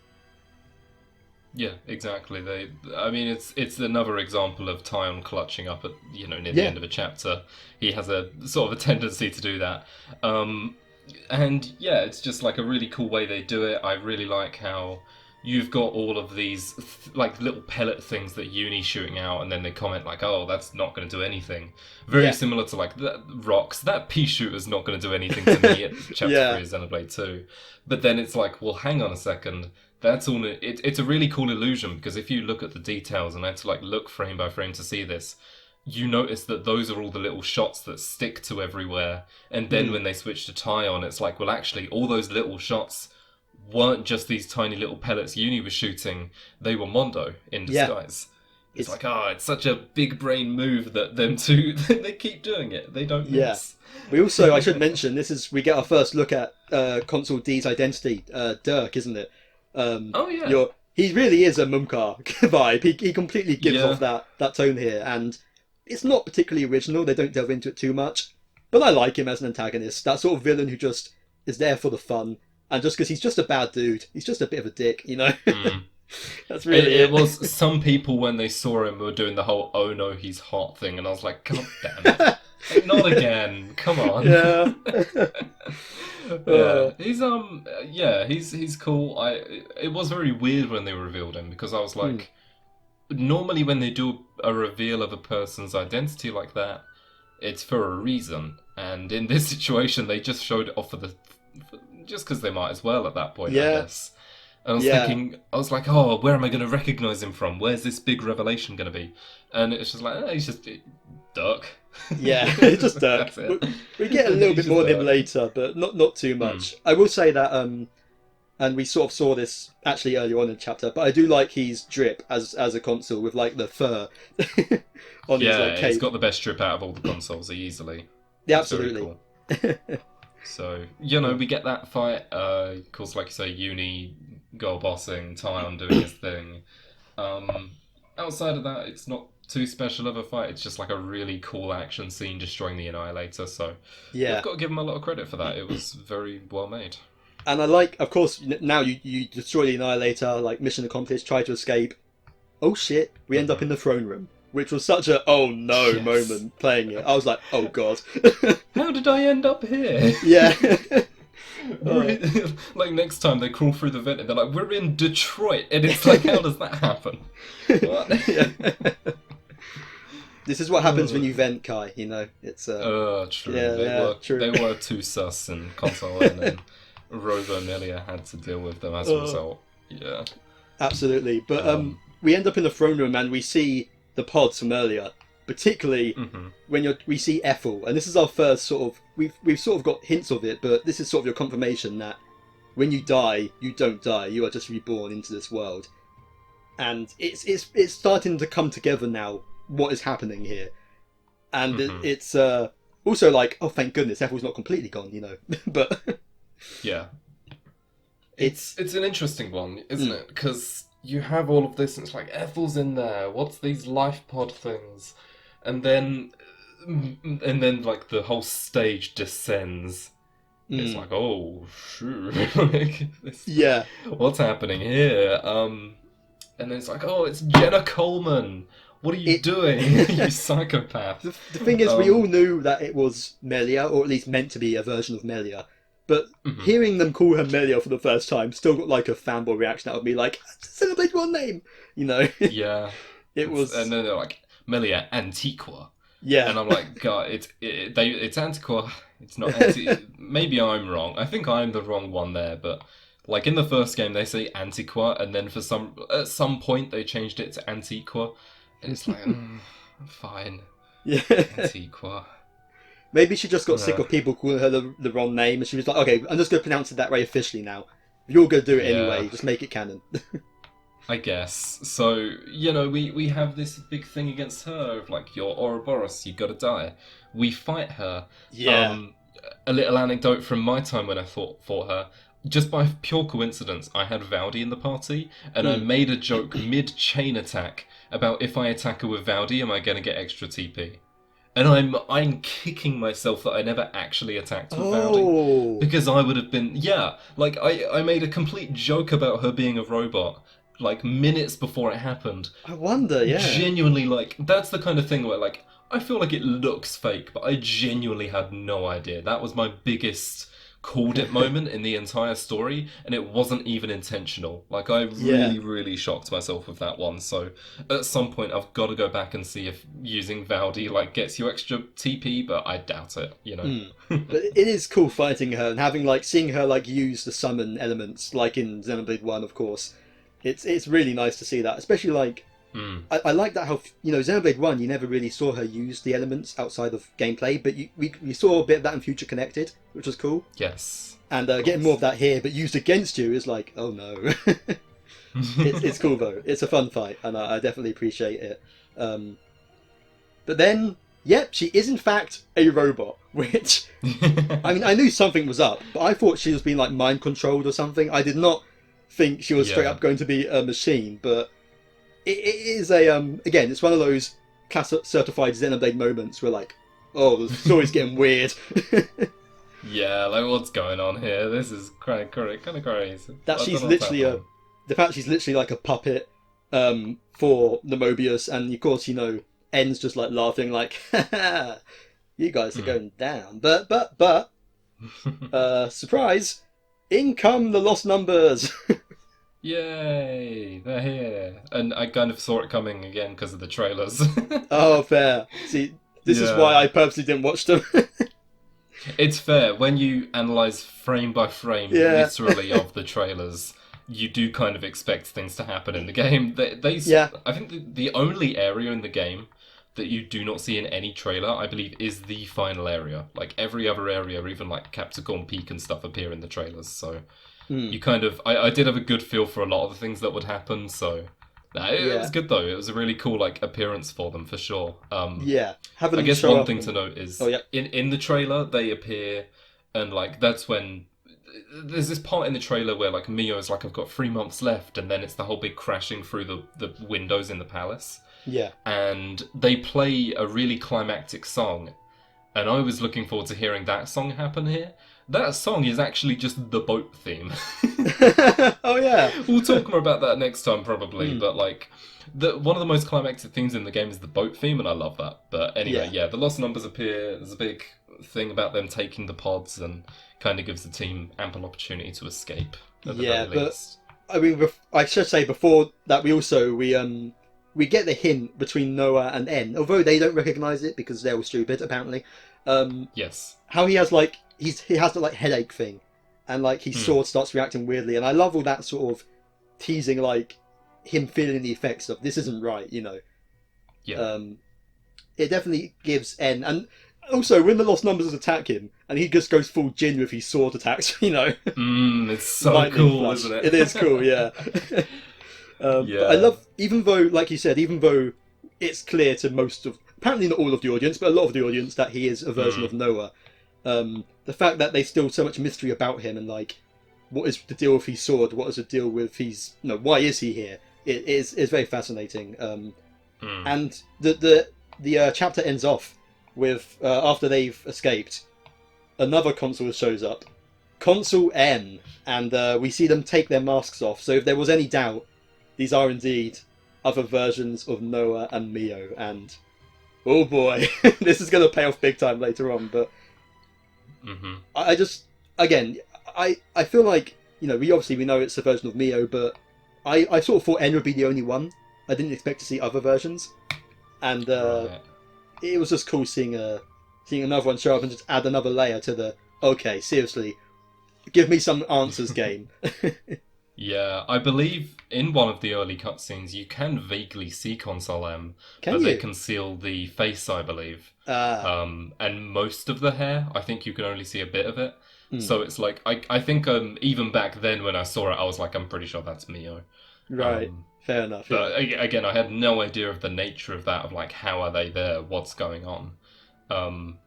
[SPEAKER 2] Yeah, exactly. It's another example of Taion clutching up at near the end of a chapter. He has a sort of a tendency to do that. And yeah, it's just like a really cool way they do it. I really like how you've got all of these like little pellet things that Eunie's shooting out, and then they comment like, "Oh, that's not going to do anything." Very similar to like that rocks. That pea shooter's not going to do anything to me at chapter 3 of Xenoblade 2. But then it's like, well, hang on a second. That's all. It's a really cool illusion, because if you look at the details, and I had to like look frame by frame to see this, you notice that those are all the little shots that stick to everywhere. And then when they switch to Taion, it's like, well, actually, all those little shots weren't just these tiny little pellets Eunie was shooting, they were Mondo in disguise. It's like, it's such a big brain move that them two, they keep doing it. They don't miss.
[SPEAKER 1] We also, I should mention, we get our first look at Consul D's identity, Dirk, isn't it? He really is a Mumkar vibe. He completely gives off that tone here, and it's not particularly original. They don't delve into it too much, but I like him as an antagonist. That sort of villain who just is there for the fun. And just because he's just a bad dude, he's just a bit of a dick, That's really
[SPEAKER 2] it was some people when they saw him were doing the whole "oh no, he's hot" thing, and I was like, God damn it, like, not again! Come on. He's cool. It was very weird when they revealed him, because I was like, normally when they do a reveal of a person's identity like that, it's for a reason, and in this situation they just showed it off just because they might as well at that point, I guess. And I was thinking, I was like, oh, where am I going to recognise him from? Where's this big revelation going to be? And it's just like, he's just Dirk.
[SPEAKER 1] Yeah, it's just Dirk. We get a little bit more of him later, but not too much. I will say that, and we sort of saw this actually earlier on in the chapter, but I do like his drip as a consul with like the fur on his cape.
[SPEAKER 2] He's got the best drip out of all the consuls, easily.
[SPEAKER 1] Yeah, absolutely.
[SPEAKER 2] So, we get that fight. Of course, like you say, Eunie goal bossing, Taion doing his thing. Outside of that, it's not too special of a fight. It's just like a really cool action scene destroying the Annihilator. So, I've got to give him a lot of credit for that. It was very well made.
[SPEAKER 1] And I like, of course, now you destroy the Annihilator, like mission accomplished, try to escape. Oh shit, we end up in the throne room. Which was such a oh no moment playing it. I was like, oh god.
[SPEAKER 2] How did I end up here?
[SPEAKER 1] Yeah.
[SPEAKER 2] Like next time they crawl through the vent and they're like, we're in Detroit. And it's like, how does that happen? What?
[SPEAKER 1] This is what happens when you vent, Kai, It's
[SPEAKER 2] true.
[SPEAKER 1] True.
[SPEAKER 2] They were too sus, and Consul N and Melia had to deal with them as a result. Yeah.
[SPEAKER 1] Absolutely. But we end up in the throne room and we see the pods from earlier, particularly when we see Ethel, and this is our first sort of we've sort of got hints of it, but this is sort of your confirmation that when you die, you don't die, you are just reborn into this world, and it's starting to come together now. What is happening here, and it's also like, oh, thank goodness, Ethel's not completely gone, but
[SPEAKER 2] it's an interesting one, isn't it? Because you have all of this, and it's like, Ethel's in there, what's these life pod things? And then like the whole stage descends. It's like, oh, shoot. What's happening here? And then it's like, oh, it's Jenna Coleman. What are you doing, you psychopath?
[SPEAKER 1] The thing is, we all knew that it was Melia, or at least meant to be a version of Melia. But hearing them call her Melia for the first time still got like a fanboy reaction out of me, like, celebrate one name,
[SPEAKER 2] Yeah.
[SPEAKER 1] It was,
[SPEAKER 2] and then they're like, Melia Antiqua.
[SPEAKER 1] Yeah.
[SPEAKER 2] And I'm like, God, it's Antiqua. It's not maybe I'm wrong. I think I'm the wrong one there, but like in the first game they say Antiqua, and then at some point they changed it to Antiqua. it's like, fine.
[SPEAKER 1] Yeah.
[SPEAKER 2] Antiqua.
[SPEAKER 1] Maybe she just got sick of people calling her the wrong name, and she was like, okay, I'm just going to pronounce it that way officially now. If you're going to do it anyway, just make it canon.
[SPEAKER 2] I guess. So, we have this big thing against her of like, you're Ouroboros, you gotta die. We fight her.
[SPEAKER 1] Yeah.
[SPEAKER 2] A little anecdote from my time when I fought her. Just by pure coincidence, I had Valdi in the party, and I made a joke mid-chain attack about if I attack her with Valdi, am I going to get extra TP? And I'm kicking myself that I never actually attacked with Valdi. Because I would have been... Yeah, like, I made a complete joke about her being a robot, like, minutes before it happened.
[SPEAKER 1] I wonder, yeah.
[SPEAKER 2] Genuinely, like, that's the kind of thing where, like, I feel like it looks fake, but I genuinely had no idea. That was my biggest called it moment in the entire story, and it wasn't even intentional. Like, I really shocked myself with that one. So at some point I've got to go back and see if using Valdi like gets you extra TP, but I doubt it,
[SPEAKER 1] But it is cool fighting her and having like seeing her like use the summon elements like in Xenoblade 1, of course. It's really nice to see that, especially like I like that how Xenoblade 1 you never really saw her use the elements outside of gameplay, but we saw a bit of that in Future Connected, which was cool.
[SPEAKER 2] Yes.
[SPEAKER 1] And getting more of that here, but used against you is like, oh no. It's cool though. It's a fun fight, and I definitely appreciate it. But then, yep, she is in fact a robot, which I mean I knew something was up, but I thought she was being like mind controlled or something. I did not think she was straight up going to be a machine, but it is a again, it's one of those class certified Xenoblade moments where like, oh, the story's getting weird.
[SPEAKER 2] Yeah, like what's going on here? This is kind of crazy.
[SPEAKER 1] That she's literally the fact she's literally like a puppet for the Moebius, and of course N's just like laughing like, you guys are going down, but surprise, in come the lost numbers.
[SPEAKER 2] Yay, they're here. And I kind of saw it coming again because of the trailers.
[SPEAKER 1] Oh, fair. See, this is why I purposely didn't watch them.
[SPEAKER 2] It's fair. When you analyse frame by frame, literally, of the trailers, you do kind of expect things to happen in the game. I think the only area in the game that you do not see in any trailer, I believe, is the final area. Like, every other area, even like Capsicorn Peak and stuff, appear in the trailers, so... You kind of... I did have a good feel for a lot of the things that would happen, so... It was good, though. It was a really cool, like, appearance for them, for sure. I guess one thing to note is, in the trailer, they appear, and, like, that's when... There's this part in the trailer where, like, Mio's like, I've got 3 months left, and then it's the whole big crashing through the windows in the palace.
[SPEAKER 1] Yeah. And
[SPEAKER 2] they play a really climactic song, and I was looking forward to hearing that song happen here. That song is actually just the boat theme.
[SPEAKER 1] Oh yeah.
[SPEAKER 2] We'll talk more about that next time probably, but like one of the most climactic themes in the game is the boat theme, and I love that. But anyway, the lost numbers appear. There's a big thing about them taking the pods, and kind of gives the team ample opportunity to escape at the very least.
[SPEAKER 1] I mean, I should say before that we get the hint between Noah and N, although they don't recognise it because they're all stupid apparently.
[SPEAKER 2] Yes.
[SPEAKER 1] How he has like he has the like headache thing, and like his sword starts reacting weirdly, and I love all that sort of teasing, like him feeling the effects of this isn't right, Yeah. It definitely gives N, and also when the lost numbers attack him, and he just goes full Jin with his sword attacks,
[SPEAKER 2] It's so cool, flash. Isn't it?
[SPEAKER 1] It is cool, yeah. But I love, even though, like you said, even though it's clear to most of, apparently not all of the audience, but a lot of the audience that he is a version of Noah. The fact that there's still so much mystery about him, and like, what is the deal with his sword? What is the deal with his? Why is he here? It is very fascinating. And the chapter ends off with after they've escaped, another consul shows up, Consul N, and we see them take their masks off. So if there was any doubt, these are indeed other versions of Noah and Mio, and oh boy, this is going to pay off big time later on. But I just, again, I feel like, we know it's a version of Mio, but I sort of thought N would be the only one. I didn't expect to see other versions, and it was just cool seeing another one show up and just add another layer to the, okay, seriously, give me some answers game.
[SPEAKER 2] Yeah, I believe in one of the early cutscenes you can vaguely see Consul M, but they conceal the face, I believe. And most of the hair, I think you can only see a bit of it. So it's like, I think even back then when I saw it, I was like, I'm pretty sure that's Mio.
[SPEAKER 1] Right, fair enough.
[SPEAKER 2] But again, I had no idea of the nature of that, of like, how are they there, what's going on.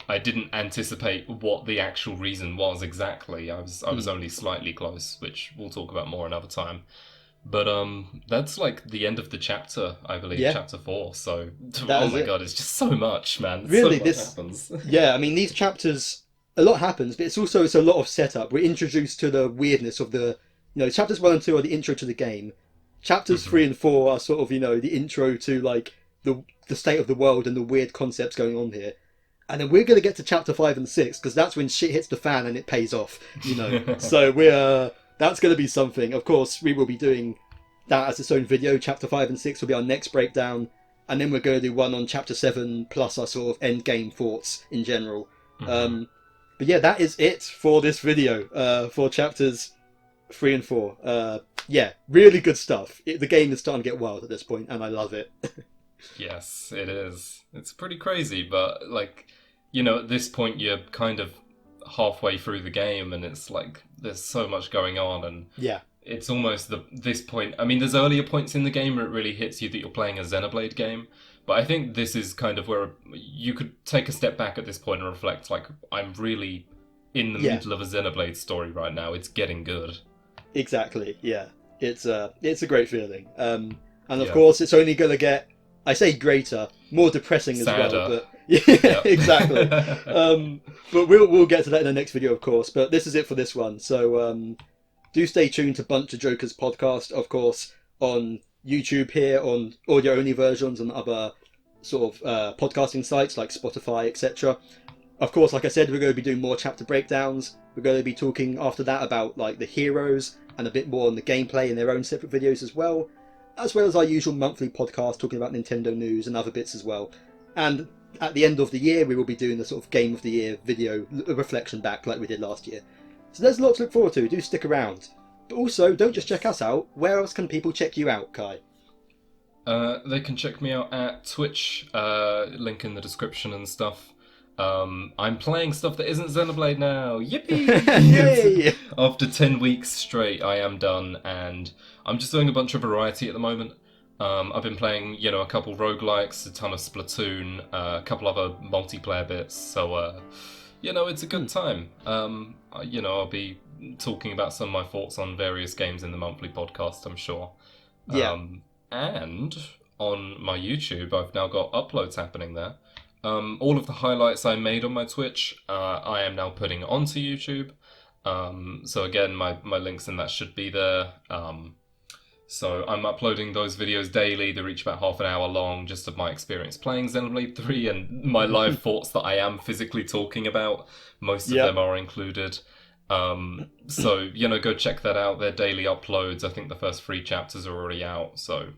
[SPEAKER 2] I didn't anticipate what the actual reason was exactly. I was only slightly close, which we'll talk about more another time. But that's like the end of the chapter, I believe, chapter 4. So oh my god, it's just so much, man.
[SPEAKER 1] Really,
[SPEAKER 2] so much happens.
[SPEAKER 1] Yeah, I mean, these chapters, a lot happens, but it's a lot of setup. We're introduced to the weirdness of the, chapters 1 and 2 are the intro to the game. Chapters 3 and 4 are sort of, the intro to like the state of the world and the weird concepts going on here. And then we're going to get to chapter 5 and 6, because that's when shit hits the fan and it pays off, So that's going to be something. Of course, we will be doing that as its own video. Chapter 5 and 6 will be our next breakdown. And then we're going to do one on chapter 7, plus our sort of end game thoughts in general. But yeah, that is it for this video, for chapters 3 and 4. Yeah, really good stuff. The game is starting to get wild at this point, and I love it.
[SPEAKER 2] Yes, it is. It's pretty crazy, but like, at this point you're kind of halfway through the game, and it's like there's so much going on, and it's almost this point. I mean, there's earlier points in the game where it really hits you that you're playing a Xenoblade game, but I think this is kind of where you could take a step back at this point and reflect, like, I'm really in the middle of a Xenoblade story right now. It's getting good. Exactly. Yeah, it's a great feeling, and of course it's only going to get, I say greater, more depressing as well. But yeah, exactly. But we'll get to that in the next video, of course. But this is it for this one. So do stay tuned to BunchaJokahs podcast, of course, on YouTube here, on audio-only versions and other sort of podcasting sites like Spotify, etc. Of course, like I said, we're going to be doing more chapter breakdowns. We're going to be talking after that about like the heroes and a bit more on the gameplay in their own separate videos as well as our usual monthly podcast talking about Nintendo news and other bits as well. And at the end of the year, we will be doing the sort of Game of the Year video reflection back like we did last year. So there's a lot to look forward to. Do stick around. But also, don't just check us out. Where else can people check you out, Kai? They can check me out at Twitch, link in the description and stuff. I'm playing stuff that isn't Xenoblade now. Yippee! Yay! After 10 weeks straight, I am done, and I'm just doing a bunch of variety at the moment. I've been playing, a couple roguelikes, a ton of Splatoon, a couple other multiplayer bits, so, it's a good time. I'll be talking about some of my thoughts on various games in the monthly podcast, I'm sure. Yeah. And on my YouTube, I've now got uploads happening there. All of the highlights I made on my Twitch, I am now putting onto YouTube. So again, my links in that should be there. So I'm uploading those videos daily. They're each about half an hour long, just of my experience playing Xenoblade 3 and my live thoughts that I am physically talking about. Most of them are included. So, go check that out. They're daily uploads. I think the first 3 chapters are already out. So,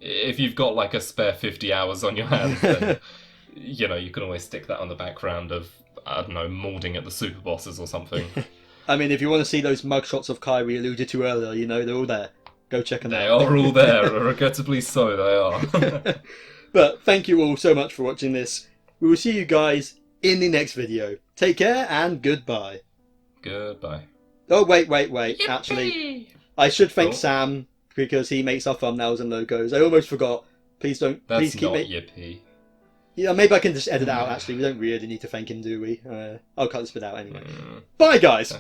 [SPEAKER 2] if you've got like a spare 50 hours on your hands, then, you can always stick that on the background of, I don't know, molding at the super bosses or something. I mean, if you want to see those mugshots of Kai we alluded to earlier, they're all there. Go check them out. They are all there. Regrettably so, they are. But thank you all so much for watching this. We will see you guys in the next video. Take care and goodbye. Goodbye. Oh, wait. Yippee! Actually, I should thank Sam because he makes our thumbnails and logos. I almost forgot. Please don't. Please keep me. Yippee. Yeah, maybe I can just edit it out. Actually, we don't really need to thank him, do we? I'll cut this bit out anyway. Bye, guys.